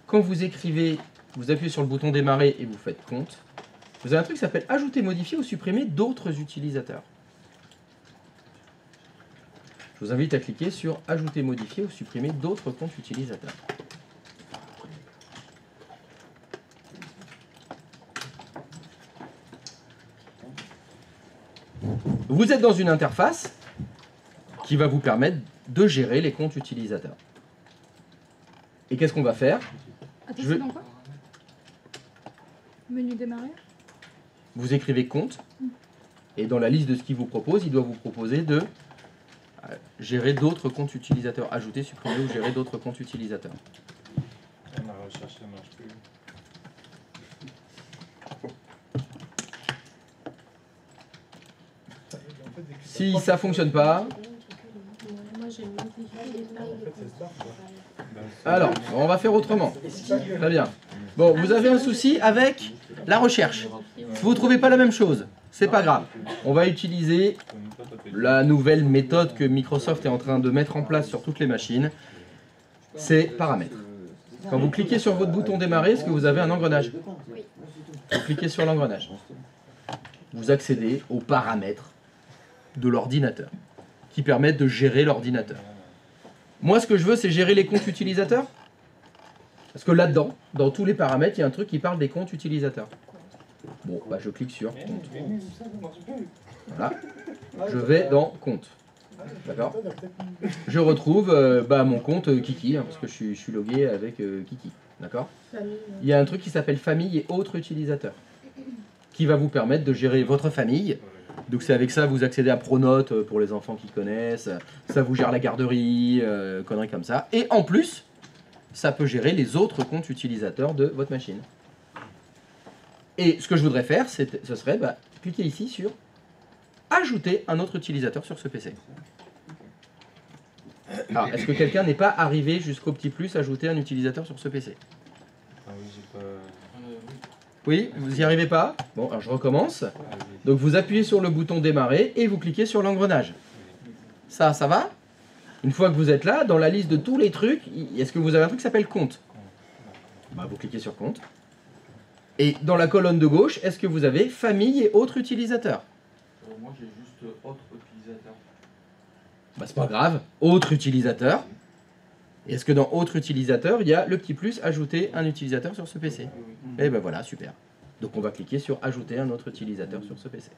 quand vous écrivez, vous appuyez sur le bouton démarrer et vous faites compte, vous avez un truc qui s'appelle ajouter, modifier ou supprimer d'autres utilisateurs. Je vous invite à cliquer sur ajouter, modifier ou supprimer d'autres comptes utilisateurs. Vous êtes dans une interface qui va vous permettre de gérer les comptes utilisateurs. Et qu'est-ce qu'on va faire? Attends, Je vais- c'est dans quoi? Menu démarrer. Vous écrivez compte, et dans la liste de ce qu'il vous propose, il doit vous proposer de gérer d'autres comptes utilisateurs, ajouter, supprimer ou gérer d'autres comptes utilisateurs. Ma recherche ne marche plus. Si ça fonctionne pas, Moi, j'ai modifié. Alors, on va faire autrement. Très bien. Bon, vous avez un souci avec la recherche. Si vous ne trouvez pas la même chose, c'est pas grave. On va utiliser la nouvelle méthode que Microsoft est en train de mettre en place sur toutes les machines. C'est paramètres. Quand vous cliquez sur votre bouton démarrer, est-ce que vous avez un engrenage? Vous cliquez sur l'engrenage. Vous accédez aux paramètres de l'ordinateur qui permettent de gérer l'ordinateur. Moi, ce que je veux, c'est gérer les comptes utilisateurs. Parce que là-dedans, dans tous les paramètres, il y a un truc qui parle des comptes utilisateurs. Bon, bah, je clique sur compte. Voilà. Je vais dans compte. D'accord. Je retrouve mon compte Kiki, hein, parce que je suis logué avec Kiki. D'accord. Il y a un truc qui s'appelle famille et autres utilisateurs, qui va vous permettre de gérer votre famille. Donc c'est avec ça vous accédez à Pronote pour les enfants qui connaissent, ça vous gère la garderie, conneries comme ça. Et en plus, ça peut gérer les autres comptes utilisateurs de votre machine. Et ce que je voudrais faire, ce serait cliquer ici sur ajouter un autre utilisateur sur ce PC. Alors, est-ce que quelqu'un n'est pas arrivé jusqu'au petit plus ajouter un utilisateur sur ce PC? Ah oui, j'ai pas... Oui, vous n'y arrivez pas? Bon, alors je recommence. Donc vous appuyez sur le bouton démarrer et vous cliquez sur l'engrenage. Ça va? Une fois que vous êtes là, dans la liste de tous les trucs, est-ce que vous avez un truc qui s'appelle compte? Vous cliquez sur compte. Et dans la colonne de gauche, est-ce que vous avez famille et autres utilisateurs? Moi j'ai juste autres utilisateurs. C'est pas grave, autres utilisateurs. Et est-ce que dans autres utilisateurs, il y a le petit plus ajouter un utilisateur sur ce PC? Et ben voilà, super. Donc on va cliquer sur ajouter un autre utilisateur sur ce PC.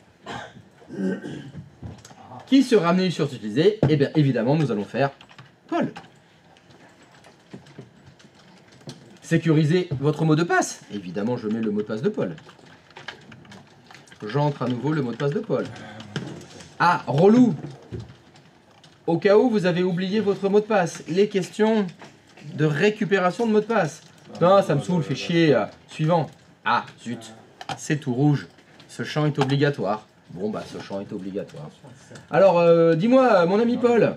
Qui sera amené sur utiliser? Eh bien évidemment, nous allons faire Paul. Sécuriser votre mot de passe. Évidemment, je mets le mot de passe de Paul. J'entre à nouveau le mot de passe de Paul. Ah, relou! Au cas où vous avez oublié votre mot de passe, les questions de récupération de mot de passe. Non, ça me saoule, fait chier. Suivant. Ah, zut, c'est tout rouge. Ce champ est obligatoire. Bon, ce champ est obligatoire. Alors, dis-moi, mon ami Paul,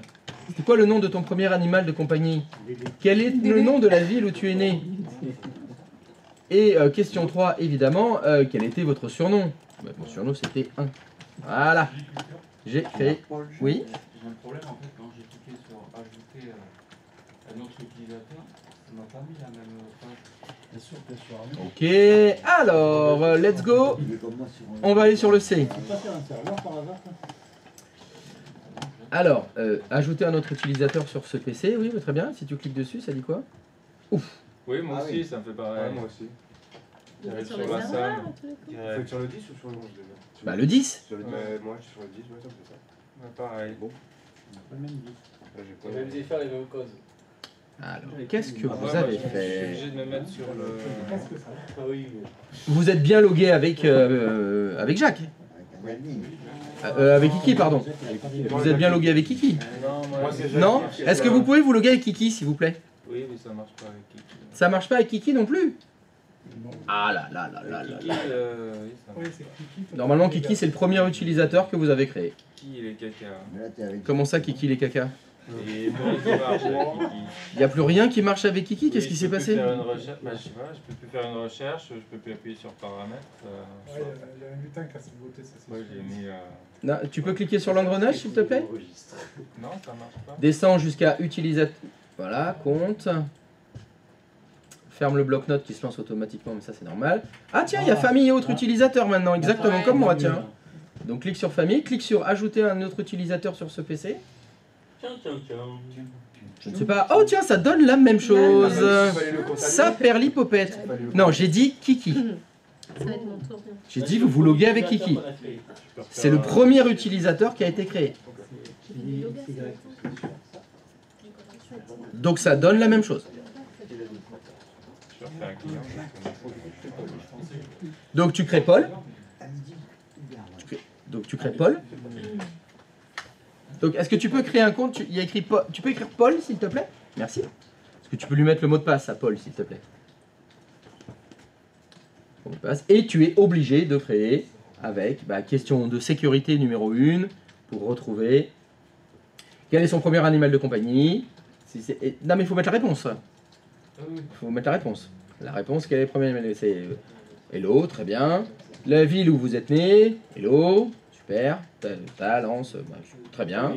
c'est quoi le nom de ton premier animal de compagnie? Quel est le nom de la ville où tu es né? Et question 3, évidemment, quel était votre surnom? Mon surnom, c'était 1. Voilà. J'ai créé... Oui. J'ai un problème en fait quand j'ai cliqué sur ajouter un autre utilisateur, ça m'a pas mis la même page. Bien sûr, bien sûr. Ok, alors, let's go. On va aller sur le C. Alors, ajouter un autre utilisateur sur ce PC, oui, très bien. Si tu cliques dessus, ça dit quoi? Ouf. Oui, moi aussi, ça me fait pareil. Ouais, moi aussi. Sur la salle. Faut être sur le 10 ou sur le 11 déjà? Le 10. Moi je suis sur le 10, ouais, ça me fait ça. Pareil. Bon. Les mêmes effets, les mêmes causes. Alors, qu'est-ce que vous avez Je suis fait? obligé de me mettre sur le... Ah oui, Vous êtes bien logué avec Jacques. Avec Kiki, pardon. Vous êtes bien logué avec Kiki. Non? Est-ce que vous pouvez vous loguer avec Kiki, s'il vous plaît? Oui, mais ça marche pas avec Kiki. Ça marche pas avec Kiki non plus? Ah là là là là là là. Normalement, Kiki, c'est le premier utilisateur que vous avez créé. Kiki, il est caca. Comment ça, Kiki, les caca? Et Boris marche avec Kiki. Il n'y a plus rien qui marche avec Kiki? Qu'est-ce qui s'est passé? Je peux plus faire une recherche, je peux plus appuyer sur paramètres. Il y a un lutin qui a voté, ça c'est Moi j'ai mis... Non, tu peux cliquer sur l'engrenage, s'il te plaît? Non, ça marche pas. Descends jusqu'à utilisateur. Voilà, compte. Ferme le bloc-notes qui se lance automatiquement, mais ça c'est normal. Ah tiens, il y a famille et autres utilisateurs maintenant, exactement comme moi, tiens. Donc clique sur famille, clique sur ajouter un autre utilisateur sur ce PC. Je ne sais pas. Oh tiens, ça donne la même chose. Ça perd l'hypopète. Non, j'ai dit Kiki. Ça va être mon tour. J'ai dit vous vous loguez avec Kiki. C'est le premier utilisateur qui a été créé. Donc ça donne la même chose. Donc tu crées Paul. Donc tu crées Paul. Donc est-ce que tu peux créer un compte? Il y a écrit Paul. Tu peux écrire Paul s'il te plaît? Merci. Est-ce que tu peux lui mettre le mot de passe à Paul s'il te plaît? Et tu es obligé de créer avec question de sécurité numéro 1 pour retrouver quel est son premier animal de compagnie, Non mais il faut mettre la réponse. Oui. Il faut mettre la réponse. La réponse, quelle est la première? C'est hello, très bien. La ville où vous êtes né, hello, super. Ta lance, très bien.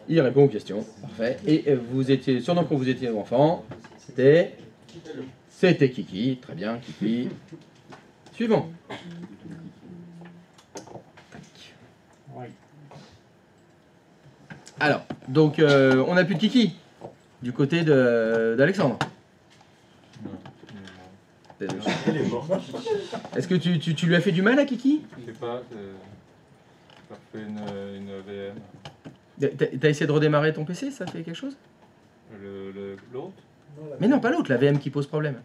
Il répond aux questions, parfait. Et vous étiez, surnom quand vous étiez enfant, c'était Kiki, très bien, Kiki. Suivant. Alors, donc on n'a plus de Kiki du côté d'Alexandre. Est-ce que tu lui as fait du mal à Kiki? Je sais pas, ça fait une VM. T'as essayé de redémarrer ton PC, ça fait quelque chose? L'autre? Mais non, pas l'autre, la VM qui pose problème.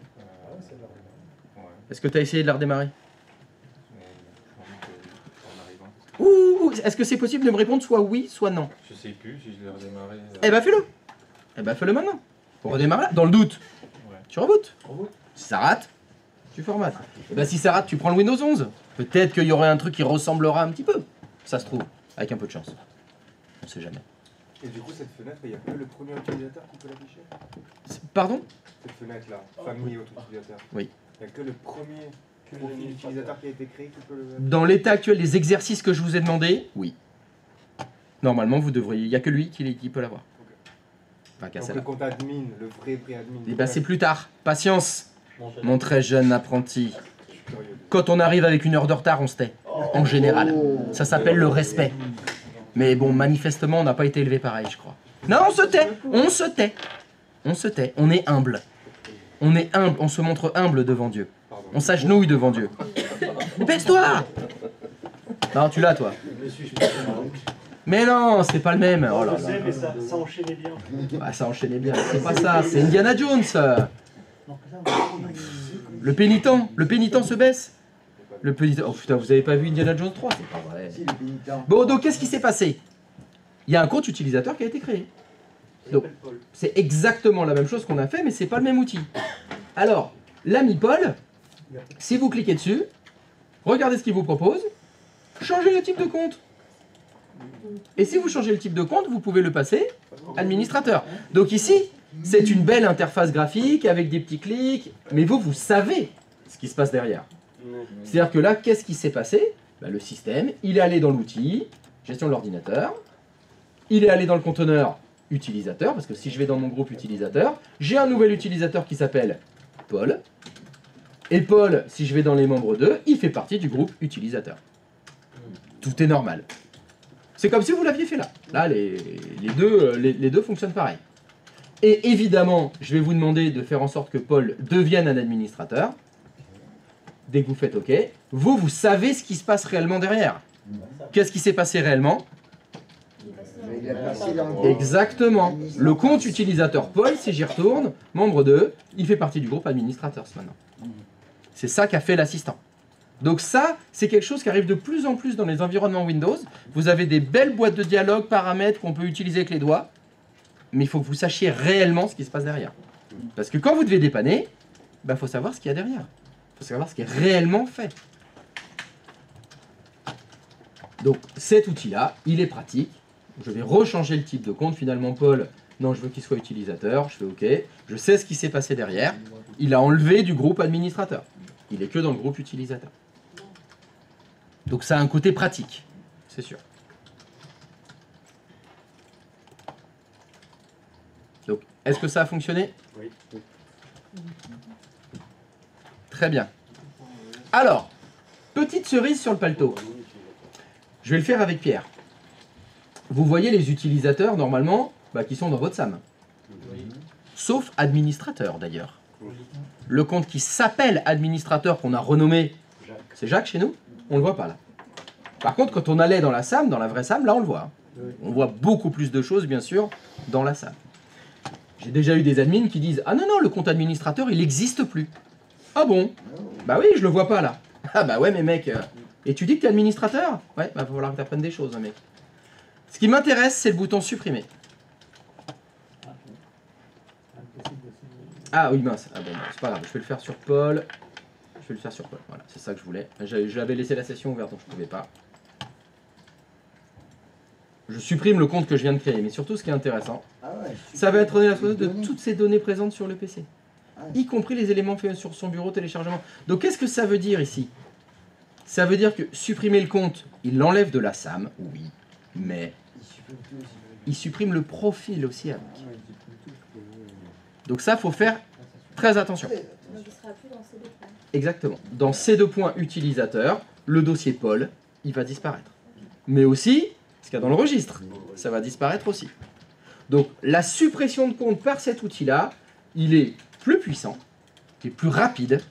Ouais. Est-ce que t'as essayé de la redémarrer? Ouh, est-ce que c'est possible de me répondre soit oui, soit non? Je sais plus si je l'ai redémarré. Eh ben fais-le. Eh ben fais-le maintenant. Pour redémarrer là, dans le doute. Ouais. Tu rebootes. Si ça rate, tu formates. Eh ben si ça rate, tu prends le Windows 11. Peut-être qu'il y aurait un truc qui ressemblera un petit peu. Ça se trouve, avec un peu de chance. On sait jamais. Et du coup, cette fenêtre, il n'y a que le premier utilisateur qui peut l'afficher? Pardon? Cette fenêtre-là, famille autre utilisateur. Oui. Il n'y a que le premier profil utilisateur qui a été créé qui peut le... Dans l'état actuel des exercices que je vous ai demandé, oui. Normalement, vous devriez. Il n'y a que lui qui peut l'avoir. Enfin, qu'à Donc celle-là. le compte admin, le vrai admin. Eh ben, c'est plus tard. Patience, mon très jeune apprenti. Quand on arrive avec une heure de retard, on se tait. En général. Ça s'appelle le respect. Mais bon, manifestement, on n'a pas été élevé pareil, je crois. Non, on se tait. On se tait. On se tait. On est humble. On est humble. On se montre humble devant Dieu. On s'agenouille devant Dieu. Baisse-toi! Non, tu l'as, toi. Mais non, c'est pas le même. Oh là là. Je sais, mais ça enchaînait bien. Ah, ça enchaînait bien. C'est pas ça. C'est Indiana Jones. Le pénitent se baisse. Le pénitent. Oh putain, vous avez pas vu Indiana Jones 3? C'est pas vrai. Bon, donc qu'est-ce qui s'est passé? Il y a un compte utilisateur qui a été créé. Donc, c'est exactement la même chose qu'on a fait, mais c'est pas le même outil. Alors, l'ami Paul, si vous cliquez dessus, regardez ce qu'il vous propose, changez le type de compte. Et si vous changez le type de compte, vous pouvez le passer administrateur. Donc ici, c'est une belle interface graphique avec des petits clics, mais vous savez ce qui se passe derrière. C'est-à-dire que là, qu'est-ce qui s'est passé? Le système, il est allé dans l'outil, gestion de l'ordinateur, il est allé dans le conteneur utilisateur, parce que si je vais dans mon groupe utilisateur, j'ai un nouvel utilisateur qui s'appelle Paul. Et Paul, si je vais dans les membres 2, il fait partie du groupe utilisateur. Tout est normal. C'est comme si vous l'aviez fait là. Là, les deux fonctionnent pareil. Et évidemment, je vais vous demander de faire en sorte que Paul devienne un administrateur. Dès que vous faites OK, vous savez ce qui se passe réellement derrière. Qu'est-ce qui s'est passé réellement? Exactement. Le compte utilisateur Paul, si j'y retourne, membre 2, il fait partie du groupe administrateur maintenant. C'est ça qu'a fait l'assistant. Donc ça, c'est quelque chose qui arrive de plus en plus dans les environnements Windows. Vous avez des belles boîtes de dialogue, paramètres qu'on peut utiliser avec les doigts, mais il faut que vous sachiez réellement ce qui se passe derrière. Parce que quand vous devez dépanner, il faut savoir ce qu'il y a derrière. Il faut savoir ce qui est réellement fait. Donc cet outil-là, il est pratique. Je vais rechanger le type de compte. Finalement, Paul, non, je veux qu'il soit utilisateur. Je fais OK. Je sais ce qui s'est passé derrière. Il a enlevé du groupe administrateur. Il est que dans le groupe utilisateur. Donc ça a un côté pratique, c'est sûr. Donc, est-ce que ça a fonctionné? Oui. Très bien. Alors, petite cerise sur le paletot. Je vais le faire avec Pierre. Vous voyez les utilisateurs, normalement, qui sont dans votre SAM. Sauf administrateur, d'ailleurs. Le compte qui s'appelle administrateur, qu'on a renommé, c'est Jacques chez nous. On le voit pas là. Par contre, quand on allait dans la SAM, dans la vraie SAM, là on le voit. On voit beaucoup plus de choses, bien sûr, dans la SAM. J'ai déjà eu des admins qui disent « Ah non, non, le compte administrateur, il n'existe plus. » Ah bon? Bah oui, je le vois pas là. Ah bah ouais, mais mec, et tu dis que tu es administrateur? Ouais, va falloir que tu apprennes des choses, mec. Ce qui m'intéresse, c'est le bouton « Supprimer ». Ah oui, mince. Ah bon, c'est pas grave, je vais le faire sur Paul. Je vais le faire sur Paul. Voilà, c'est ça que je voulais. J'avais laissé la session ouverte, donc je ne pouvais pas. je supprime le compte que je viens de créer, mais surtout ce qui est intéressant, ça va être la sauvegarde de toutes ces données présentes sur le PC, y compris les éléments faits sur son bureau téléchargement. Donc qu'est-ce que ça veut dire ici? Ça veut dire que supprimer le compte, il l'enlève de la SAM, oui, mais il supprime le profil aussi avec. Donc ça, faut faire très attention. Donc il sera plus dans ces deux points. Exactement. Dans ces deux points utilisateurs, le dossier Paul, il va disparaître. Mais aussi, ce qu'il y a dans le registre, ça va disparaître aussi. Donc la suppression de compte par cet outil-là, il est plus puissant, il est plus rapide,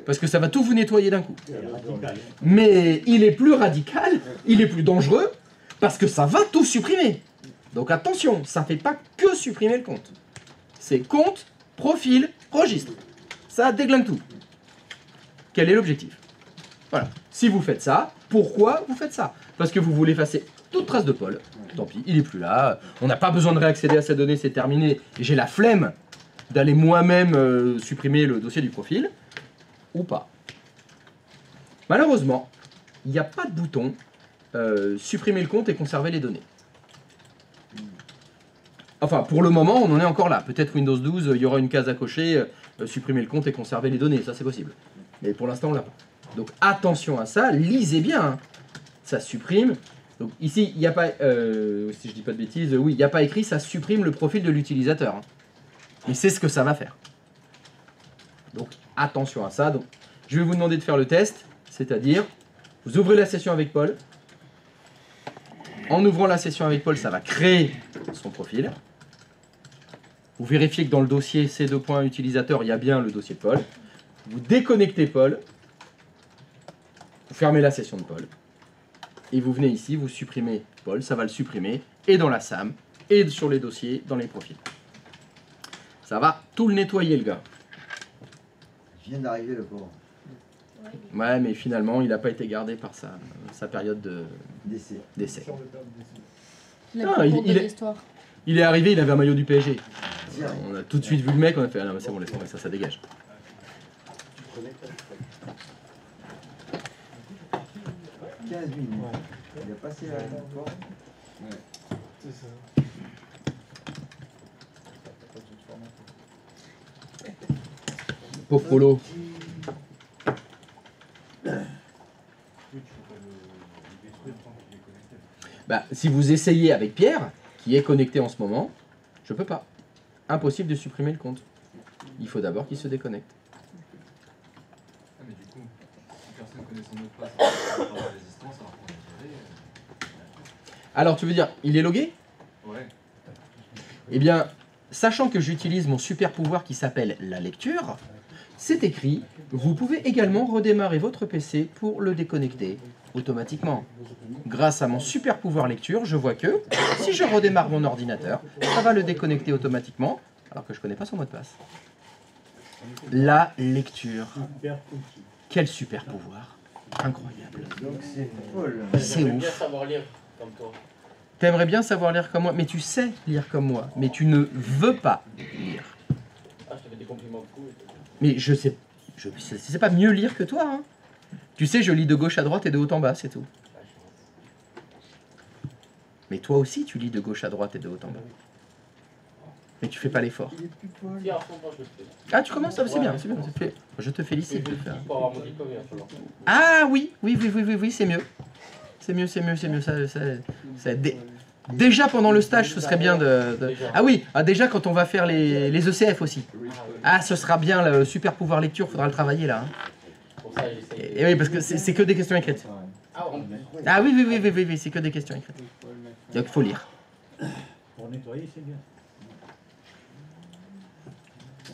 parce que ça va tout vous nettoyer d'un coup. Mais il est plus radical, il est plus dangereux, parce que ça va tout supprimer. Donc attention, ça ne fait pas que supprimer le compte. C'est compte, profil, registre. Ça déglingue tout. Quel est l'objectif? Voilà. Si vous faites ça, pourquoi vous faites ça? Parce que vous voulez effacer toute trace de Paul. Tant pis, il n'est plus là. On n'a pas besoin de réaccéder à ces données, c'est terminé. Et j'ai la flemme d'aller moi-même supprimer le dossier du profil. Ou pas. Malheureusement, il n'y a pas de bouton supprimer le compte et conserver les données. Enfin, pour le moment, on en est encore là. Peut-être Windows 12, il y aura une case à cocher, supprimer le compte et conserver les données. Ça, c'est possible. Mais pour l'instant, on l'a pas. Donc, attention à ça. Lisez bien. Hein. Ça supprime. Donc, ici, il n'y a pas... si je dis pas de bêtises, oui, il n'y a pas écrit ça supprime le profil de l'utilisateur. Hein. Mais c'est ce que ça va faire. Donc, attention à ça. Donc, je vais vous demander de faire le test. C'est-à-dire, vous ouvrez la session avec Paul. En ouvrant la session avec Paul, ça va créer son profil. Vous vérifiez que dans le dossier C2. Utilisateur, il y a bien le dossier de Paul. Vous déconnectez Paul. Vous fermez la session de Paul. Et vous venez ici, vous supprimez Paul. Ça va le supprimer. Et dans la SAM, et sur les dossiers, dans les profils. Ça va tout le nettoyer, le gars. Il vient d'arriver, le pauvre. Ouais, mais finalement, il n'a pas été gardé par sa période d'essai. Il est arrivé, il avait un maillot du PSG. On a tout de suite vu le mec, on a fait ah non, c'est bon, laisse tomber, ça dégage. 15 minutes. Il a passé la porte. Ouais. C'est ça. Pauvre Polo. Bah, si vous essayez avec Pierre, qui est connecté en ce moment, je peux pas. Impossible de supprimer le compte. Il faut d'abord qu'il se déconnecte. Ah, mais du coup, si personne connaît son mot de passe, par la résistance, alors qu'on est viré. Alors, tu veux dire, il est logué? Ouais. Eh bien, sachant que j'utilise mon super pouvoir qui s'appelle la lecture, c'est écrit, vous pouvez également redémarrer votre PC pour le déconnecter automatiquement. Grâce à mon super pouvoir lecture, je vois que si je redémarre mon ordinateur, ça va le déconnecter automatiquement, alors que je ne connais pas son mot de passe. La lecture. Quel super pouvoir. Incroyable. C'est bien ouf. savoir lire comme toi. T'aimerais bien savoir lire comme moi, mais tu sais lire comme moi, mais tu ne veux pas lire. Ah, je te fais des compliments de coup. Mais je sais pas mieux lire que toi. Hein. Tu sais, je lis de gauche à droite et de haut en bas, c'est tout. Mais toi aussi, tu lis de gauche à droite et de haut en bas. Mais tu fais pas l'effort. Ah, tu commences? Ah, c'est bien, c'est bien. Je te félicite de le faire. Ah oui, c'est mieux. C'est mieux. Déjà pendant le stage, ce serait bien de... Ah oui, déjà quand on va faire les ECF aussi. Ah, ce sera bien, le super pouvoir lecture, faudra le travailler là. Hein. Et oui, parce que c'est que des questions écrites. Ah oui, c'est que des questions écrites. Donc il faut lire. Pour nettoyer, c'est bien.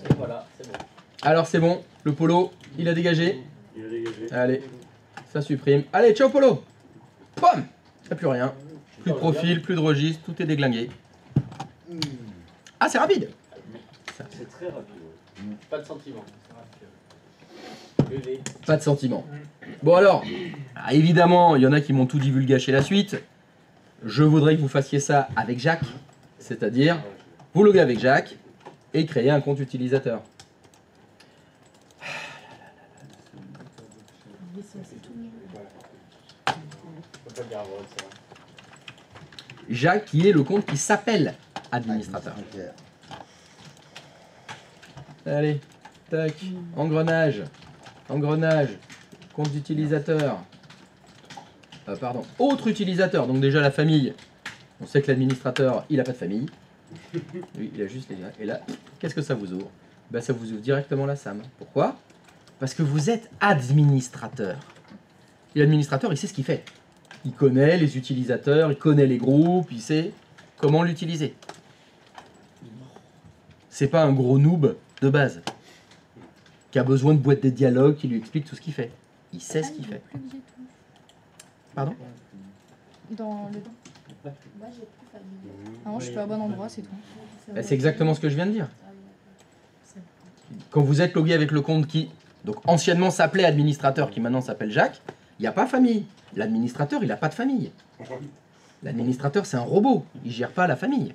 Et voilà, c'est bon. Alors c'est bon, le Polo, il a dégagé. Il a dégagé. Allez, ça supprime. Allez, ciao Polo. Pom. Il n'y a plus rien. Plus de profil, plus de registre, tout est déglingué. Ah, c'est rapide. C'est très rapide. Pas de sentiment. Pas de sentiment. Bon alors, évidemment, il y en a qui m'ont tout divulgaché la suite. Je voudrais que vous fassiez ça avec Jacques. C'est-à-dire, vous loguez avec Jacques et créer un compte utilisateur. Jacques qui est le compte qui s'appelle administrateur. Allez, tac, engrenage, compte d'utilisateur, pardon, autre utilisateur, donc déjà la famille, on sait que l'administrateur, il n'a pas de famille, lui, il a juste les liens, et là, qu'est-ce que ça vous ouvre? Ben, ça vous ouvre directement la SAM. Pourquoi? Parce que vous êtes administrateur. Et l'administrateur, il sait ce qu'il fait. Il connaît les utilisateurs, il connaît les groupes, il sait comment l'utiliser. C'est pas un gros noob de base qui a besoin de boîte de dialogue qui lui explique tout ce qu'il fait. Il sait ce qu'il fait. Pardon? Dans le... Moi, j'ai plus famille. Ah non, je suis pas au bon endroit, c'est tout. Ben, c'est exactement ce que je viens de dire. Quand vous êtes logué avec le compte qui, donc anciennement s'appelait administrateur, qui maintenant s'appelle Jacques, il n'y a pas famille. L'administrateur, il n'a pas de famille. L'administrateur, c'est un robot. Il ne gère pas la famille.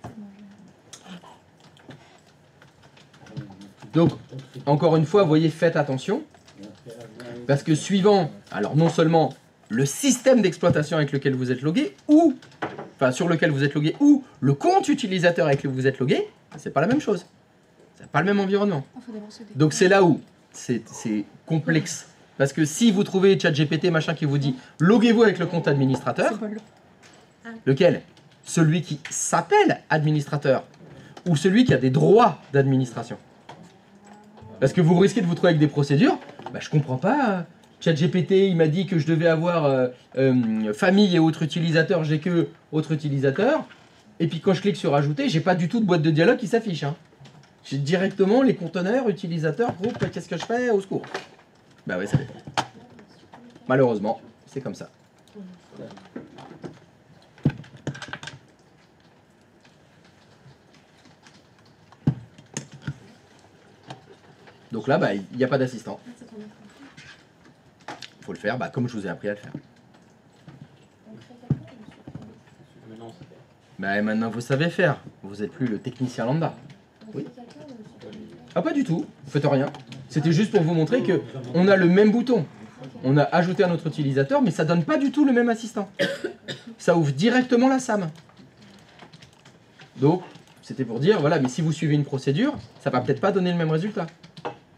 Donc, encore une fois, vous voyez, faites attention. Parce que suivant, alors non seulement le système d'exploitation avec lequel vous êtes logué, ou, enfin sur lequel vous êtes logué, ou le compte utilisateur avec lequel vous êtes logué, c'est pas la même chose. C'est pas le même environnement. Donc c'est là où c'est complexe. Parce que si vous trouvez ChatGPT, machin, qui vous dit « Loguez-vous avec le compte administrateur », lequel? Celui qui s'appelle administrateur ou celui qui a des droits d'administration. Parce que vous risquez de vous trouver avec des procédures. Bah, je comprends pas. ChatGPT, il m'a dit que je devais avoir famille et autres utilisateurs, j'ai que autres utilisateurs. Et puis quand je clique sur ajouter, j'ai pas du tout de boîte de dialogue qui s'affiche. Hein. J'ai directement les conteneurs, utilisateurs, groupe, qu'est-ce que je fais? Au secours. Bah ouais, ça dépend. Malheureusement, c'est comme ça. Donc là, bah, il n'y a pas d'assistant. Il faut le faire comme je vous ai appris à le faire. Bah, maintenant, vous savez faire. Vous n'êtes plus le technicien lambda. Oui. Ah, pas du tout. Vous faites rien. C'était juste pour vous montrer que on a le même bouton. On a ajouté un autre utilisateur, mais ça donne pas du tout le même assistant. Ça ouvre directement la SAM. Donc, c'était pour dire, voilà, mais si vous suivez une procédure, ça va peut-être pas donner le même résultat.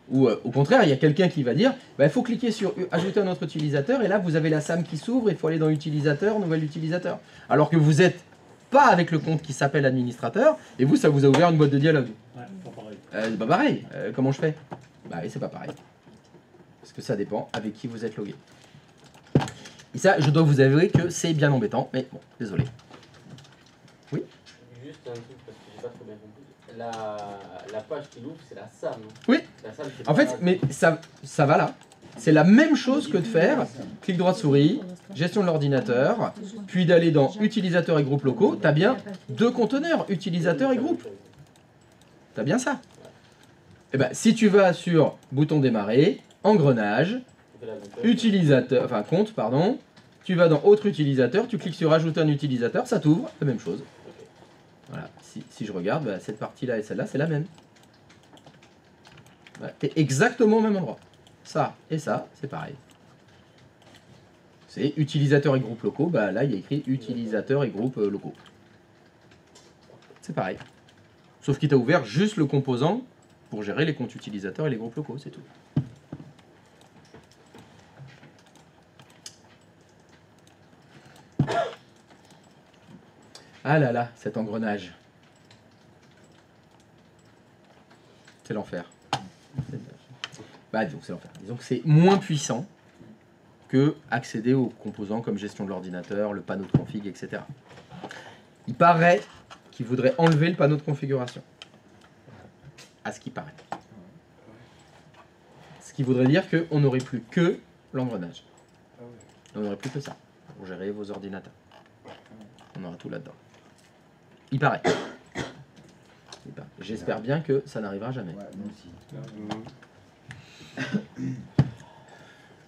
Ou au contraire, il y a quelqu'un qui va dire, il faut cliquer sur ajouter un autre utilisateur, et là, vous avez la SAM qui s'ouvre, il faut aller dans utilisateur, nouvel utilisateur. Alors que vous n'êtes pas avec le compte qui s'appelle administrateur, et vous, ça vous a ouvert une boîte de dialogue. Ouais, pas pareil. C'est pas pareil. Comment je fais? Bah oui, c'est pas pareil. Parce que ça dépend avec qui vous êtes logué. Et ça, je dois vous avouer que c'est bien embêtant, mais bon, désolé. Oui? Juste un truc, parce que j'ai pas trop bien compris. La page qui l'ouvre, c'est la SAM. Oui. La SAM, En fait, mais ça va là. C'est la même chose que de faire clic droit de souris, gestion de l'ordinateur, puis d'aller dans utilisateurs et groupes locaux. Tu as bien deux conteneurs, utilisateurs et groupes. Tu as bien ça. Et ben, si tu vas sur bouton démarrer, engrenage, utilisateur, enfin compte, pardon, tu vas dans autre utilisateur, tu cliques sur ajouter un utilisateur, ça t'ouvre, la même chose. Voilà, si je regarde, cette partie-là et celle-là, c'est la même. Voilà, tu es exactement au même endroit. Ça et ça, c'est pareil. C'est utilisateur et groupe locaux, là il y a écrit utilisateur et groupe locaux. C'est pareil. Sauf qu'il t'a ouvert juste le composant pour gérer les comptes utilisateurs et les groupes locaux, c'est tout. Ah là là, cet engrenage. C'est l'enfer. Disons que c'est l'enfer. Disons que c'est moins puissant que accéder aux composants comme gestion de l'ordinateur, le panneau de config, etc. Il paraît qu'il voudrait enlever le panneau de configuration. À ce qui paraît. Ce qui voudrait dire qu'on n'aurait plus que l'engrenage. On n'aurait plus que ça pour gérer vos ordinateurs. On aura tout là-dedans. Il paraît. J'espère bien que ça n'arrivera jamais.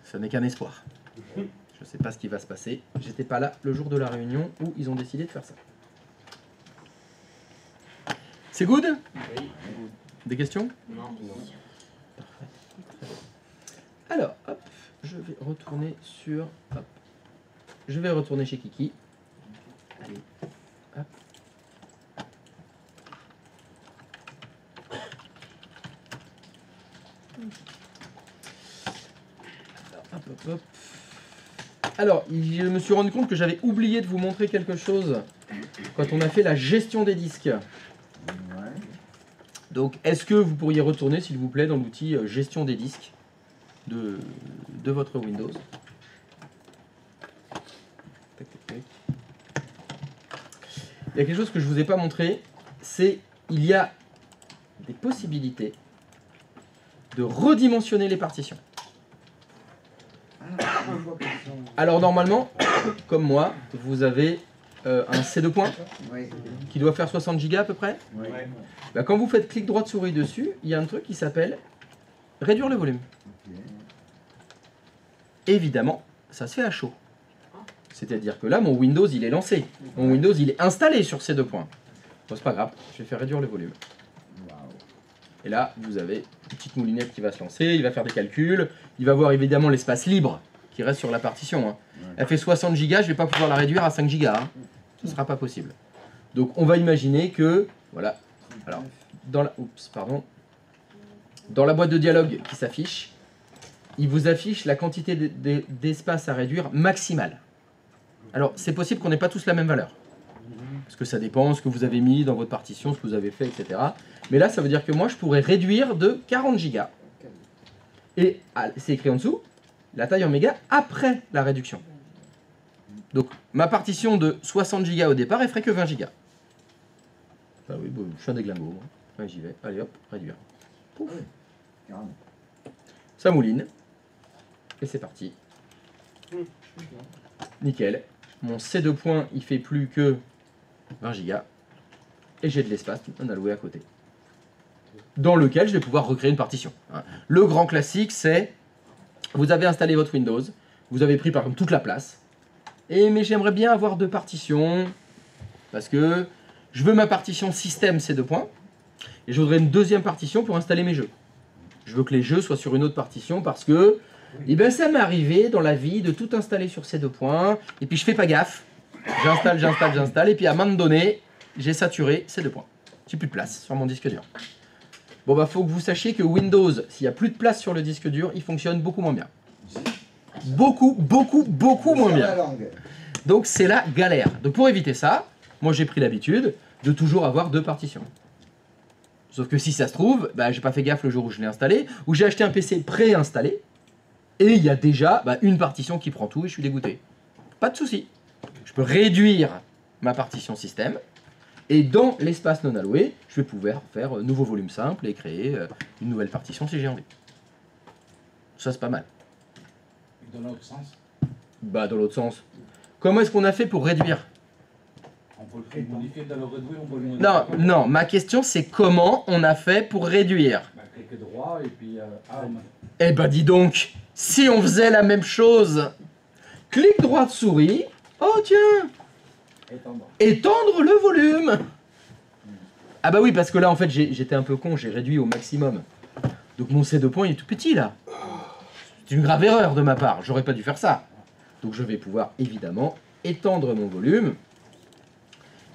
Ce n'est qu'un espoir. Je ne sais pas ce qui va se passer. J'étais pas là le jour de la réunion où ils ont décidé de faire ça. C'est good? Oui. Des questions? Non. Parfait. Alors, hop, je vais retourner sur... Hop. Je vais retourner chez Kiki. Allez, hop. hop. Alors, je me suis rendu compte que j'avais oublié de vous montrer quelque chose quand on a fait la gestion des disques. Donc, est-ce que vous pourriez retourner, s'il vous plaît, dans l'outil gestion des disques de votre Windows? Tac, tac, tac. Il y a quelque chose que je ne vous ai pas montré, c'est il y a des possibilités de redimensionner les partitions. Alors normalement, comme moi, vous avez un C2 points qui doit faire 60 Go à peu près. Bah, quand vous faites clic droit de souris dessus, il y a un truc qui s'appelle réduire le volume. Évidemment, ça se fait à chaud. C'est-à-dire que là, mon Windows, il est lancé. Mon Windows, il est installé sur ces 2 points. Bon, c'est pas grave, je vais faire réduire le volume. Et là, vous avez une petite moulinette qui va se lancer, il va faire des calculs, il va voir évidemment l'espace libre qui reste sur la partition. Hein. Elle fait 60 Go, je ne vais pas pouvoir la réduire à 5 Go. Hein. Ce ne sera pas possible. Donc on va imaginer que, voilà, alors, dans la boîte de dialogue qui s'affiche, il vous affiche la quantité d'espace à réduire maximale. Alors c'est possible qu'on n'ait pas tous la même valeur. Parce que ça dépend ce que vous avez mis dans votre partition, ce que vous avez fait, etc. Mais là, ça veut dire que moi, je pourrais réduire de 40 Go. Et c'est écrit en dessous, la taille en mégas après la réduction. Donc, ma partition de 60 Go au départ, elle ferait que 20 Go. Ah oui, bon, je suis un déglingo. Ouais, j'y vais. Allez hop, réduire. Pouf. Ça mouline. Et c'est parti. Nickel. Mon C2 points, il fait plus que 20 Go. Et j'ai de l'espace non alloué à côté. Dans lequel je vais pouvoir recréer une partition. Le grand classique, c'est vous avez installé votre Windows, vous avez pris par exemple toute la place, mais j'aimerais bien avoir 2 partitions, parce que je veux ma partition système C2 points, et je voudrais une deuxième partition pour installer mes jeux. Je veux que les jeux soient sur une autre partition, parce que eh ben, ça m'est arrivé dans la vie de tout installer sur C2 points, et puis je fais pas gaffe, j'installe, et puis à un moment donné, j'ai saturé C2 points. J'ai plus de place sur mon disque dur. Bon bah faut que vous sachiez que Windows, s'il n'y a plus de place sur le disque dur, il fonctionne beaucoup moins bien. Beaucoup moins bien. Donc c'est la galère. Donc pour éviter ça, moi j'ai pris l'habitude de toujours avoir 2 partitions. Sauf que si ça se trouve, bah, j'ai pas fait gaffe le jour où je l'ai installé, ou j'ai acheté un PC préinstallé, et il y a déjà une partition qui prend tout et je suis dégoûté. Pas de souci. Je peux réduire ma partition système, et dans l'espace non alloué, je vais pouvoir faire nouveau volume simple et créer une nouvelle partition si j'ai envie. Ça, c'est pas mal. Dans l'autre sens? Bah, dans l'autre sens. Comment est-ce qu'on a fait pour réduire? On peut le modifier dans le réduire, on peut le modifier. Non, ma question c'est comment on a fait pour réduire? Bah, clic droit et puis... Eh ben dis donc, si on faisait la même chose, clic droit de souris, oh tiens, étendre le volume. Ah bah oui, parce que là en fait j'étais un peu con, j'ai réduit au maximum. Donc mon C2 points il est tout petit là. C'est une grave erreur de ma part, j'aurais pas dû faire ça. Donc je vais pouvoir évidemment étendre mon volume.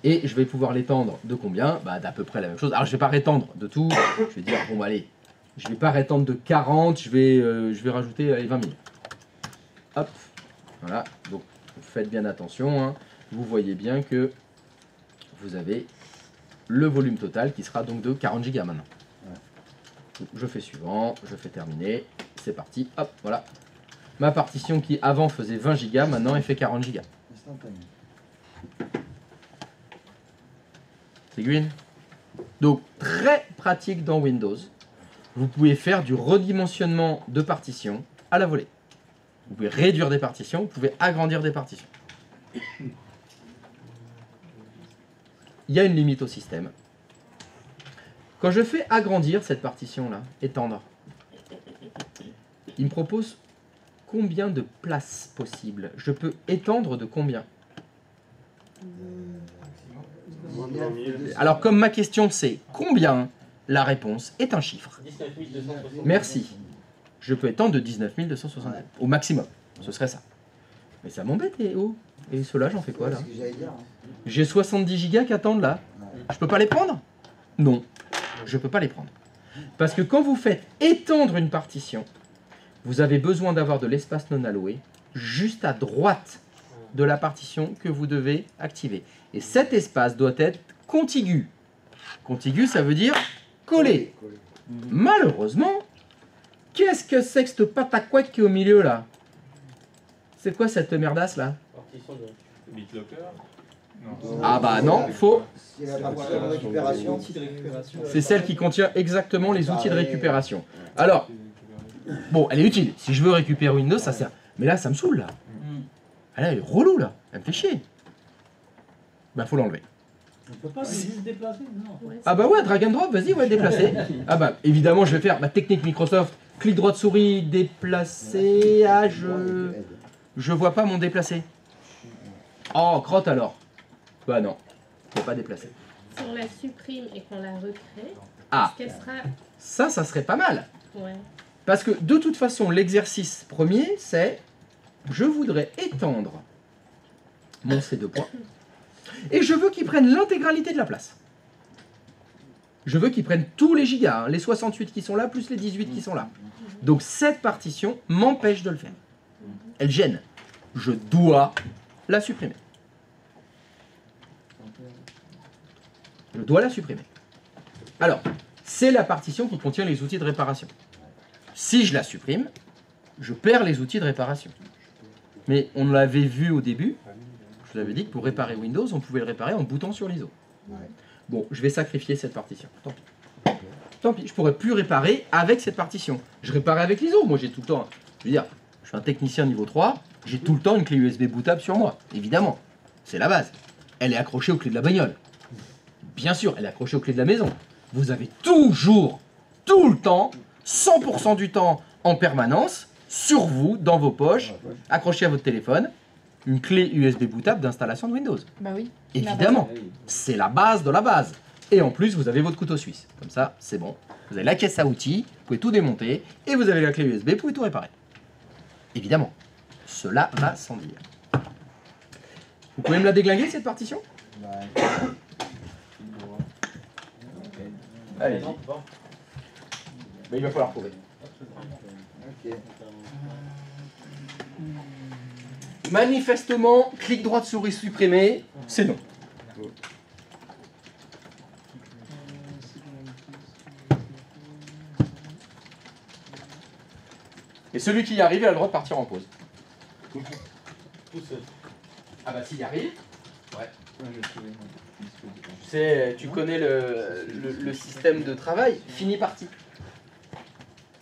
Et je vais pouvoir l'étendre de combien? Bah d'à peu près la même chose. Alors je vais pas rétendre de tout, je vais dire bon bah, allez, je vais pas rétendre de 40, je vais rajouter allez, 20 000. Hop, voilà, donc faites bien attention, hein. Vous voyez bien que vous avez le volume total qui sera donc de 40 Go maintenant. Donc, je fais suivant, je fais terminer, c'est parti, hop, voilà. Ma partition qui avant faisait 20 Go, maintenant elle fait 40 Go. C'est green. Donc très pratique dans Windows. Vous pouvez faire du redimensionnement de partitions à la volée. Vous pouvez réduire des partitions, vous pouvez agrandir des partitions. Il y a une limite au système. Quand je fais agrandir cette partition-là, étendre, il me propose combien de places possibles. Je peux étendre de combien? Alors comme ma question c'est combien, la réponse est un chiffre. 19 260. Merci. Je peux étendre de 19 260 au maximum. Ce serait ça. Mais ça m'embête, et ceux-là, j'en fais quoi là? J'ai 70 Go qui attendent là. Je peux pas les prendre? Non, je peux pas les prendre. Parce que quand vous faites étendre une partition, vous avez besoin d'avoir de l'espace non alloué juste à droite de la partition que vous devez activer. Et cet espace doit être contigu. Contigu, ça veut dire collé. Malheureusement, qu'est-ce que c'est que cette patacouette qui est au milieu là? C'est quoi cette merdasse là? Partition de BitLocker. Ah bah non, faux. C'est la partie de récupération. C'est celle qui contient exactement les outils de récupération. Alors, bon, elle est utile. Si je veux récupérer Windows, ça sert. Mais là, ça me saoule là. Ah là, elle est relou là. Elle me fait chier. Bah, faut l'enlever. On peut pas juste déplacer? Non. Ah bah ouais, drag and drop, vas-y, ouais, déplacer. Ah bah, évidemment, je vais faire ma technique Microsoft. Clic droit de souris, déplacer. Ah, je vois pas mon déplacer. Oh, crotte alors. Bah non, faut pas déplacer. Si on la supprime et qu'on la recrée, Ah, est-ce qu'elle sera... ça serait pas mal. Ouais. Parce que de toute façon, l'exercice premier, c'est je voudrais étendre mon C2 points et je veux qu'il prenne l'intégralité de la place. Je veux qu'il prenne tous les gigas, hein, les 68 qui sont là, plus les 18 qui sont là. Donc cette partition m'empêche de le faire. Elle gêne. Je dois la supprimer. Je dois la supprimer. Alors, c'est la partition qui contient les outils de réparation. Si je la supprime, je perds les outils de réparation. Mais on l'avait vu au début, je vous avais dit que pour réparer Windows, on pouvait le réparer en boutant sur l'ISO. Bon, je vais sacrifier cette partition. Tant pis. Tant pis, je pourrais plus réparer avec cette partition. Je répare avec l'ISO. Moi, j'ai tout le temps... Je veux dire, je suis un technicien niveau 3, j'ai tout le temps une clé USB bootable sur moi, évidemment. C'est la base. Elle est accrochée aux clés de la bagnole. Bien sûr, elle est accrochée aux clés de la maison. Vous avez toujours, tout le temps, 100% du temps, en permanence, sur vous, dans vos poches, accroché à votre téléphone, une clé USB bootable d'installation de Windows. Bah oui. Évidemment, c'est la base de la base. Et en plus, vous avez votre couteau suisse. Comme ça, c'est bon. Vous avez la caisse à outils, vous pouvez tout démonter, et vous avez la clé USB, vous pouvez tout réparer. Évidemment, cela va sans dire. Vous pouvez me la déglinguer, cette partition? Allez, il va falloir trouver. Manifestement, clic droit de souris supprimé, c'est non. Et celui qui y arrive, il a le droit de partir en pause. Ah bah s'il y arrive, ouais. Tu connais le système de travail, fini parti.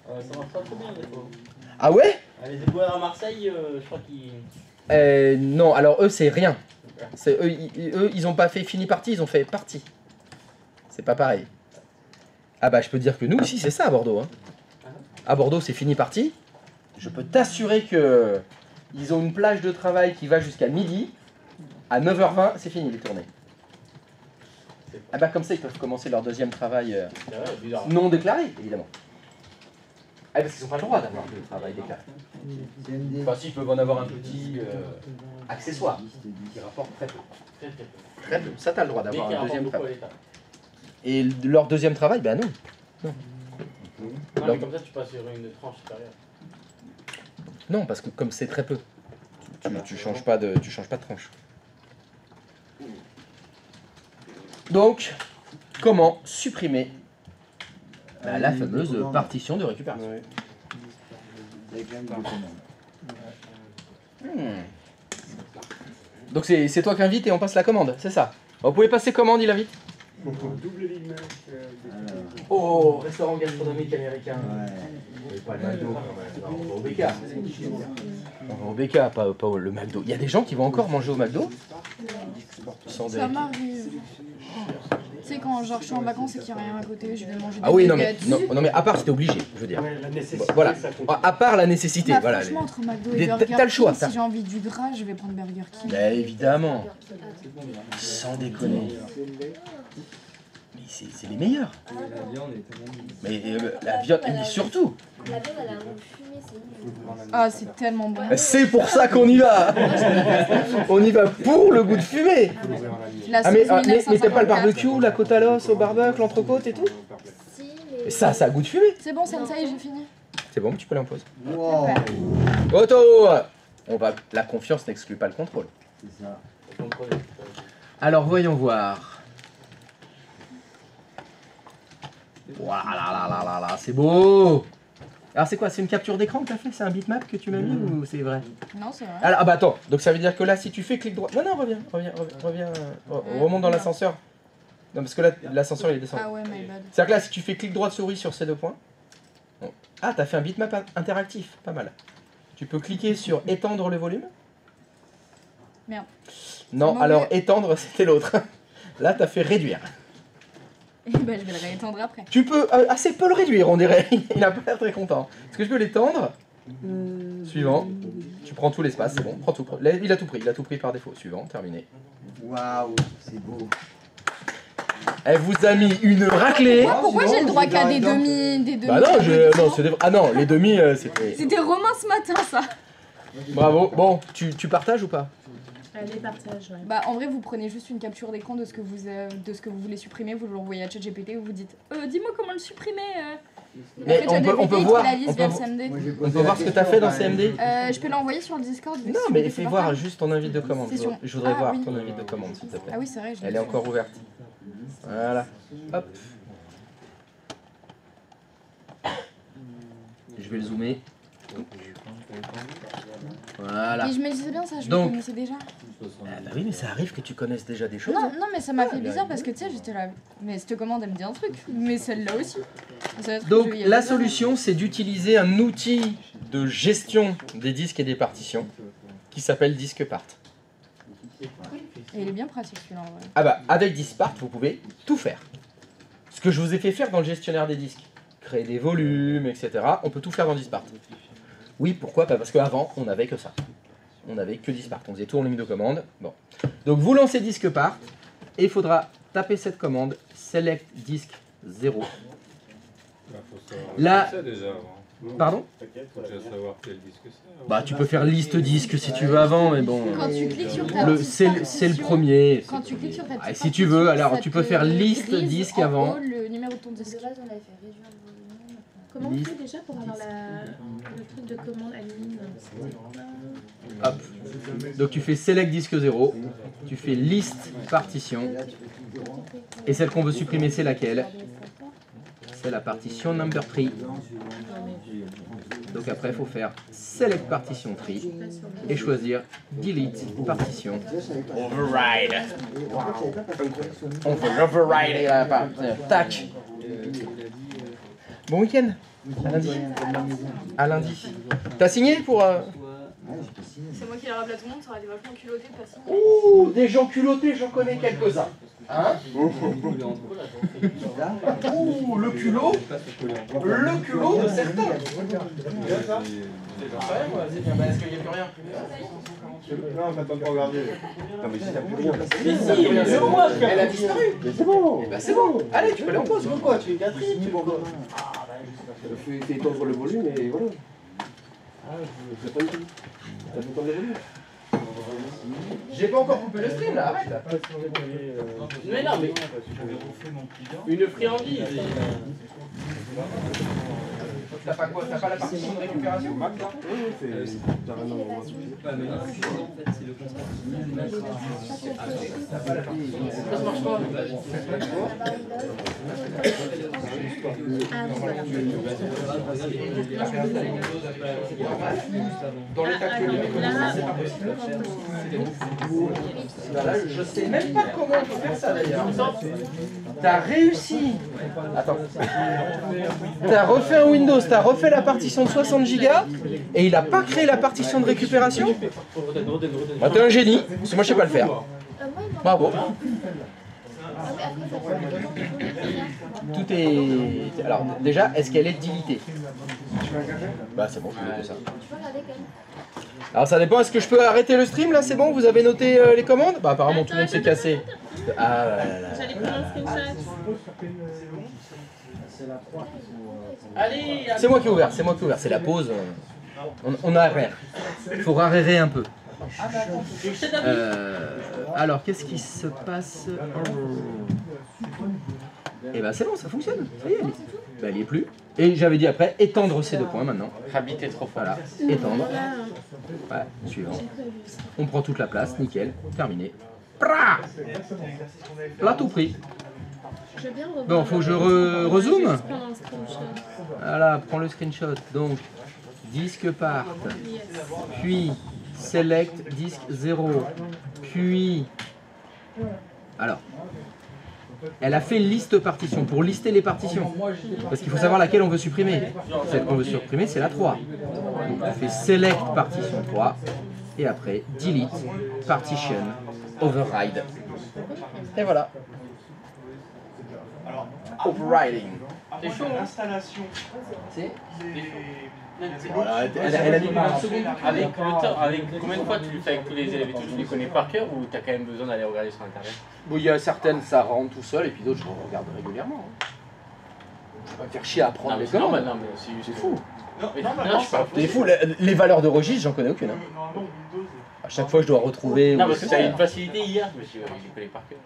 Ça marche pas trop bien des fois. Ah ouais? Les éboueurs à Marseille, je crois qu'ils... Non, alors eux c'est rien. Eux, ils ont pas fait fini parti, ils ont fait parti. C'est pas pareil. Ah bah je peux dire que nous aussi c'est ça à Bordeaux. Hein. À Bordeaux c'est fini parti. Je peux t'assurer que ils ont une plage de travail qui va jusqu'à midi. À 9h20 c'est fini les tournées. Ah bah comme ça ils peuvent commencer leur deuxième travail non déclaré évidemment. Ah parce qu'ils n'ont pas le droit d'avoir de travail déclaré. Enfin si, ils peuvent en avoir un petit accessoire qui rapporte très peu. Très peu. Ça t'as le droit d'avoir un deuxième travail. Et leur deuxième travail, ben non. Non mais comme ça tu passes sur une tranche supérieure. Non parce que comme c'est très peu, tu changes pas de tranche. Donc, comment supprimer la fameuse partition de récupération. Donc c'est toi qui invites et on passe la commande, c'est ça? Vous pouvez passer commande, il invite. Oh, restaurant gastronomique américain. Pas le McDo, on va au BK. On va au BK, pas le McDo. Il y a des gens qui vont encore manger au McDo sans Ça m'arrive. Tu sais, quand genre, je suis en vacances et qu'il n'y a rien à côté, je vais manger des Ah oui, baguettes. non mais à part c'était obligé, je veux dire. Ouais, la nécessité, Voilà, ça compte. à part la nécessité, Bah, voilà. franchement, entre McDo et Burger King, T'as le choix, si j'ai envie du gras, je vais prendre Burger King. Bah évidemment, sans déconner. Mais c'est les meilleurs. Mais la viande, mais surtout. La viande, elle a un goût fumé, c'est nul. Ah, c'est tellement bon. C'est pour ça qu'on y va. On y va pour le goût de fumée. Ah mais t'as pas le barbecue, la côte à l'os au barbecue, l'entrecôte et tout? Si, mais... Ça a goût de fumée. C'est bon, ça y est, j'ai fini. C'est bon, tu peux aller en pause. Wow. Otto, la confiance n'exclut pas le contrôle. C'est ça. Alors voyons voir. Voilà, c'est beau. Alors c'est quoi? C'est une capture d'écran que tu as fait? C'est un bitmap que tu m'as mis ou c'est vrai? Non, c'est vrai. Alors, ah bah attends, donc ça veut dire que là, si tu fais clic droit... Non, reviens, remonte dans l'ascenseur. Non, parce que là, l'ascenseur il est descendu. Ah ouais, my bad. C'est-à-dire que là, si tu fais clic droit de souris sur ces deux points... Bon. Ah, t'as fait un bitmap interactif, pas mal. Tu peux cliquer sur étendre le volume. Merde. Non, alors étendre, c'était l'autre. Là, t'as fait réduire. Et bah je vais le réétendre après. Tu peux assez peu le réduire, on dirait. Il a pas l'air très content. Est-ce que je peux l'étendre? Suivant. Tu prends tout l'espace, c'est bon. Prends tout. Il a tout pris par défaut. Suivant, terminé. Waouh, c'est beau. Elle vous a mis une raclée. Pourquoi j'ai le droit qu'à des demi Bah non, c'est des... Ah non, les demi, c'était... C'était Romain ce matin, ça. Bravo. Bon, tu partages ou pas? Allez, partage, ouais. Bah en vrai, vous prenez juste une capture d'écran de ce que vous voulez supprimer, vous l'envoyez à ChatGPT, vous dites dis-moi comment le supprimer. Mais après, on peut voir. la liste vers CMD. On peut voir ce que t'as fait dans CMD. Je peux l'envoyer sur le Discord. Non, mais fais voir juste ton invite de commande. Je voudrais voir oui. ton invite de commande, s'il te plaît. Ah oui, c'est vrai. Elle est encore ouverte. Voilà. Hop. Je vais le zoomer. Voilà. Et je me disais bien ça, je le Donc, connaissais déjà. Bah oui, mais ça arrive que tu connaisses déjà des choses. Non, mais ça m'a fait bizarre parce que tu sais, j'étais là. Mais cette commande, elle me dit un truc. Mais celle-là aussi. Donc, la solution, c'est d'utiliser un outil de gestion des disques et des partitions qui s'appelle DiscPart. Et il est bien pratique celui-là en vrai. Ah bah, avec DiscPart, vous pouvez tout faire. Ce que je vous ai fait faire dans le gestionnaire des disques. Créer des volumes, etc. On peut tout faire dans DiscPart. Oui, pourquoi? Bah parce qu'avant, on n'avait que ça. On n'avait que DiscPart. On faisait tout en ligne de commande. Bon. Donc vous lancez DiscPart et il faudra taper cette commande select disk 0. Là, pardon? Faut déjà savoir quel disque c'est. Bah tu peux faire liste disque si tu veux avant, mais bon. Quand tu cliques sur ta c'est le premier. Quand tu cliques sur ta Ah, si tu veux, alors tu peux faire liste disque avant. Le numéro de ton disque. De base, on avait fait réduire le volume. Comment on fait déjà pour avoir le truc de commande admin? Hop. Donc tu fais select disque 0, tu fais liste partition, et celle qu'on veut supprimer c'est laquelle? C'est la partition number tree. Donc après il faut faire select partition tree et choisir delete partition override. On fait override la partition. Tac. Bon week-end. À lundi. À lundi. T'as signé pour... C'est moi qui la rappelle à tout le monde, ça aurait été vachement culotté de pas signer. Ouh, des gens culottés, j'en connais quelques-uns. Hein? Ouh, le culot de certains. Est-ce qu'il n'y a plus rien? Non, on t'attend pas regarder. Non, mais si t'as plus rien. Mais si, c'est bon, elle a disparu. Mais c'est bon. Bah c'est bon. Allez, tu peux aller en pause. Pourquoi? Tu es gâté, tu pourquoi? Fais étendre le volume et voilà. Ah, je sais pas du tout. T'as fait étendre le volume? J'ai pas encore coupé le stream là, arrête. Mais non, mais une friandise. T'as pas quoi? T'as pas la partition de récupération? Ça marche pas. Dans l'état actuel, c'est pas possible. Là, je sais même pas comment on peut faire ça d'ailleurs. T'as réussi. Attends. T'as refait un Windows, t'as refait la partition de 60 Go et il a pas créé la partition de récupération. Bah, t'es un génie, parce que moi je sais pas le faire. Bravo. Tout est... Alors déjà, est-ce qu'elle est dilitée? Bah c'est bon, je vais noter ça. Alors ça dépend, est-ce que je peux arrêter le stream là? C'est bon, vous avez noté les commandes? Bah apparemment tout le monde s'est cassé. Ah là là là. J'allais prendre un screenshot. C'est moi qui ai ouvert, c'est la pause. On a arrêté. Il faut rarérer un peu. Alors, qu'est-ce qui se passe? Eh ben c'est bon, ça fonctionne. Ça y est. bah, elle y est plus. Et j'avais dit après, étendre ces 2 points maintenant. Habiter trop fort. Voilà, étendre. Ouais, suivant. On prend toute la place, nickel, terminé. Pra là, tout pris. Je veux bien revoir. Bon, faut que je rezoome. Juste prendre un screenshot. Voilà, prends le screenshot. Donc, disque part. Yes. Puis, select disque 0. Puis, alors, elle a fait liste partition pour lister les partitions. Parce qu'il faut savoir laquelle on veut supprimer. Celle qu'on veut supprimer, c'est la 3. Donc, on fait select partition 3. Et après, delete partition override. Et voilà. Overriding. C'est chaud, l'installation. C'est Voilà, elle a mis combien de secondes avec le temps, avec combien de fois tu le fais avec tous les élèves et tout, tu les connais par cœur ou tu as quand même besoin d'aller regarder sur internet? Bon, il y a certaines, ça rentre tout seul, et puis d'autres, je regarde régulièrement. Je vais pas me faire chier à apprendre les commandes. Non, mais c'est fou. Non, je suis pas fou. C'est fou, les valeurs de registre, j'en connais aucune. Hein. À chaque fois, je dois retrouver. Non, parce que ça a une facilité hier, je me suis dit, je les connais par cœur.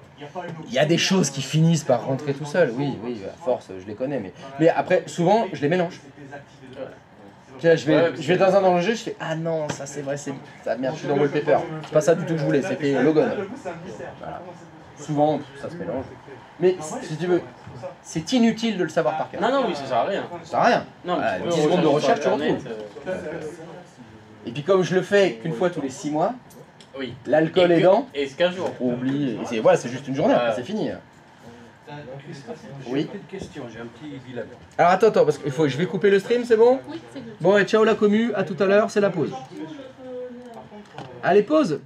Il y a des choses qui finissent par rentrer tout seul, oui, à force, je les connais. Mais après, souvent, je les mélange. Tiens, je vais dans un danger, je fais ah non, ça c'est vrai, c'est ça, merde, je suis dans Wallpaper. C'est pas ça du tout que je voulais, c'était Logon. Voilà. Souvent, ça se mélange. Mais si tu veux, c'est inutile de le savoir par cœur. Non, oui, ça sert à rien. Ça sert à rien. Non, voilà, 10 secondes de recherche, tu retrouves. Et puis comme je le fais qu'une fois tous les 6 mois, oui. L'alcool aidant, et c'est 15 jours. Oublie, voilà, c'est juste une journée, après c'est fini. Oui. Une question, j'ai un petit dilemme. Alors attends, parce que je vais couper le stream, c'est bon? Oui, c'est bon. Bon, et ciao la commu, à tout à l'heure, c'est la pause. Allez, pause!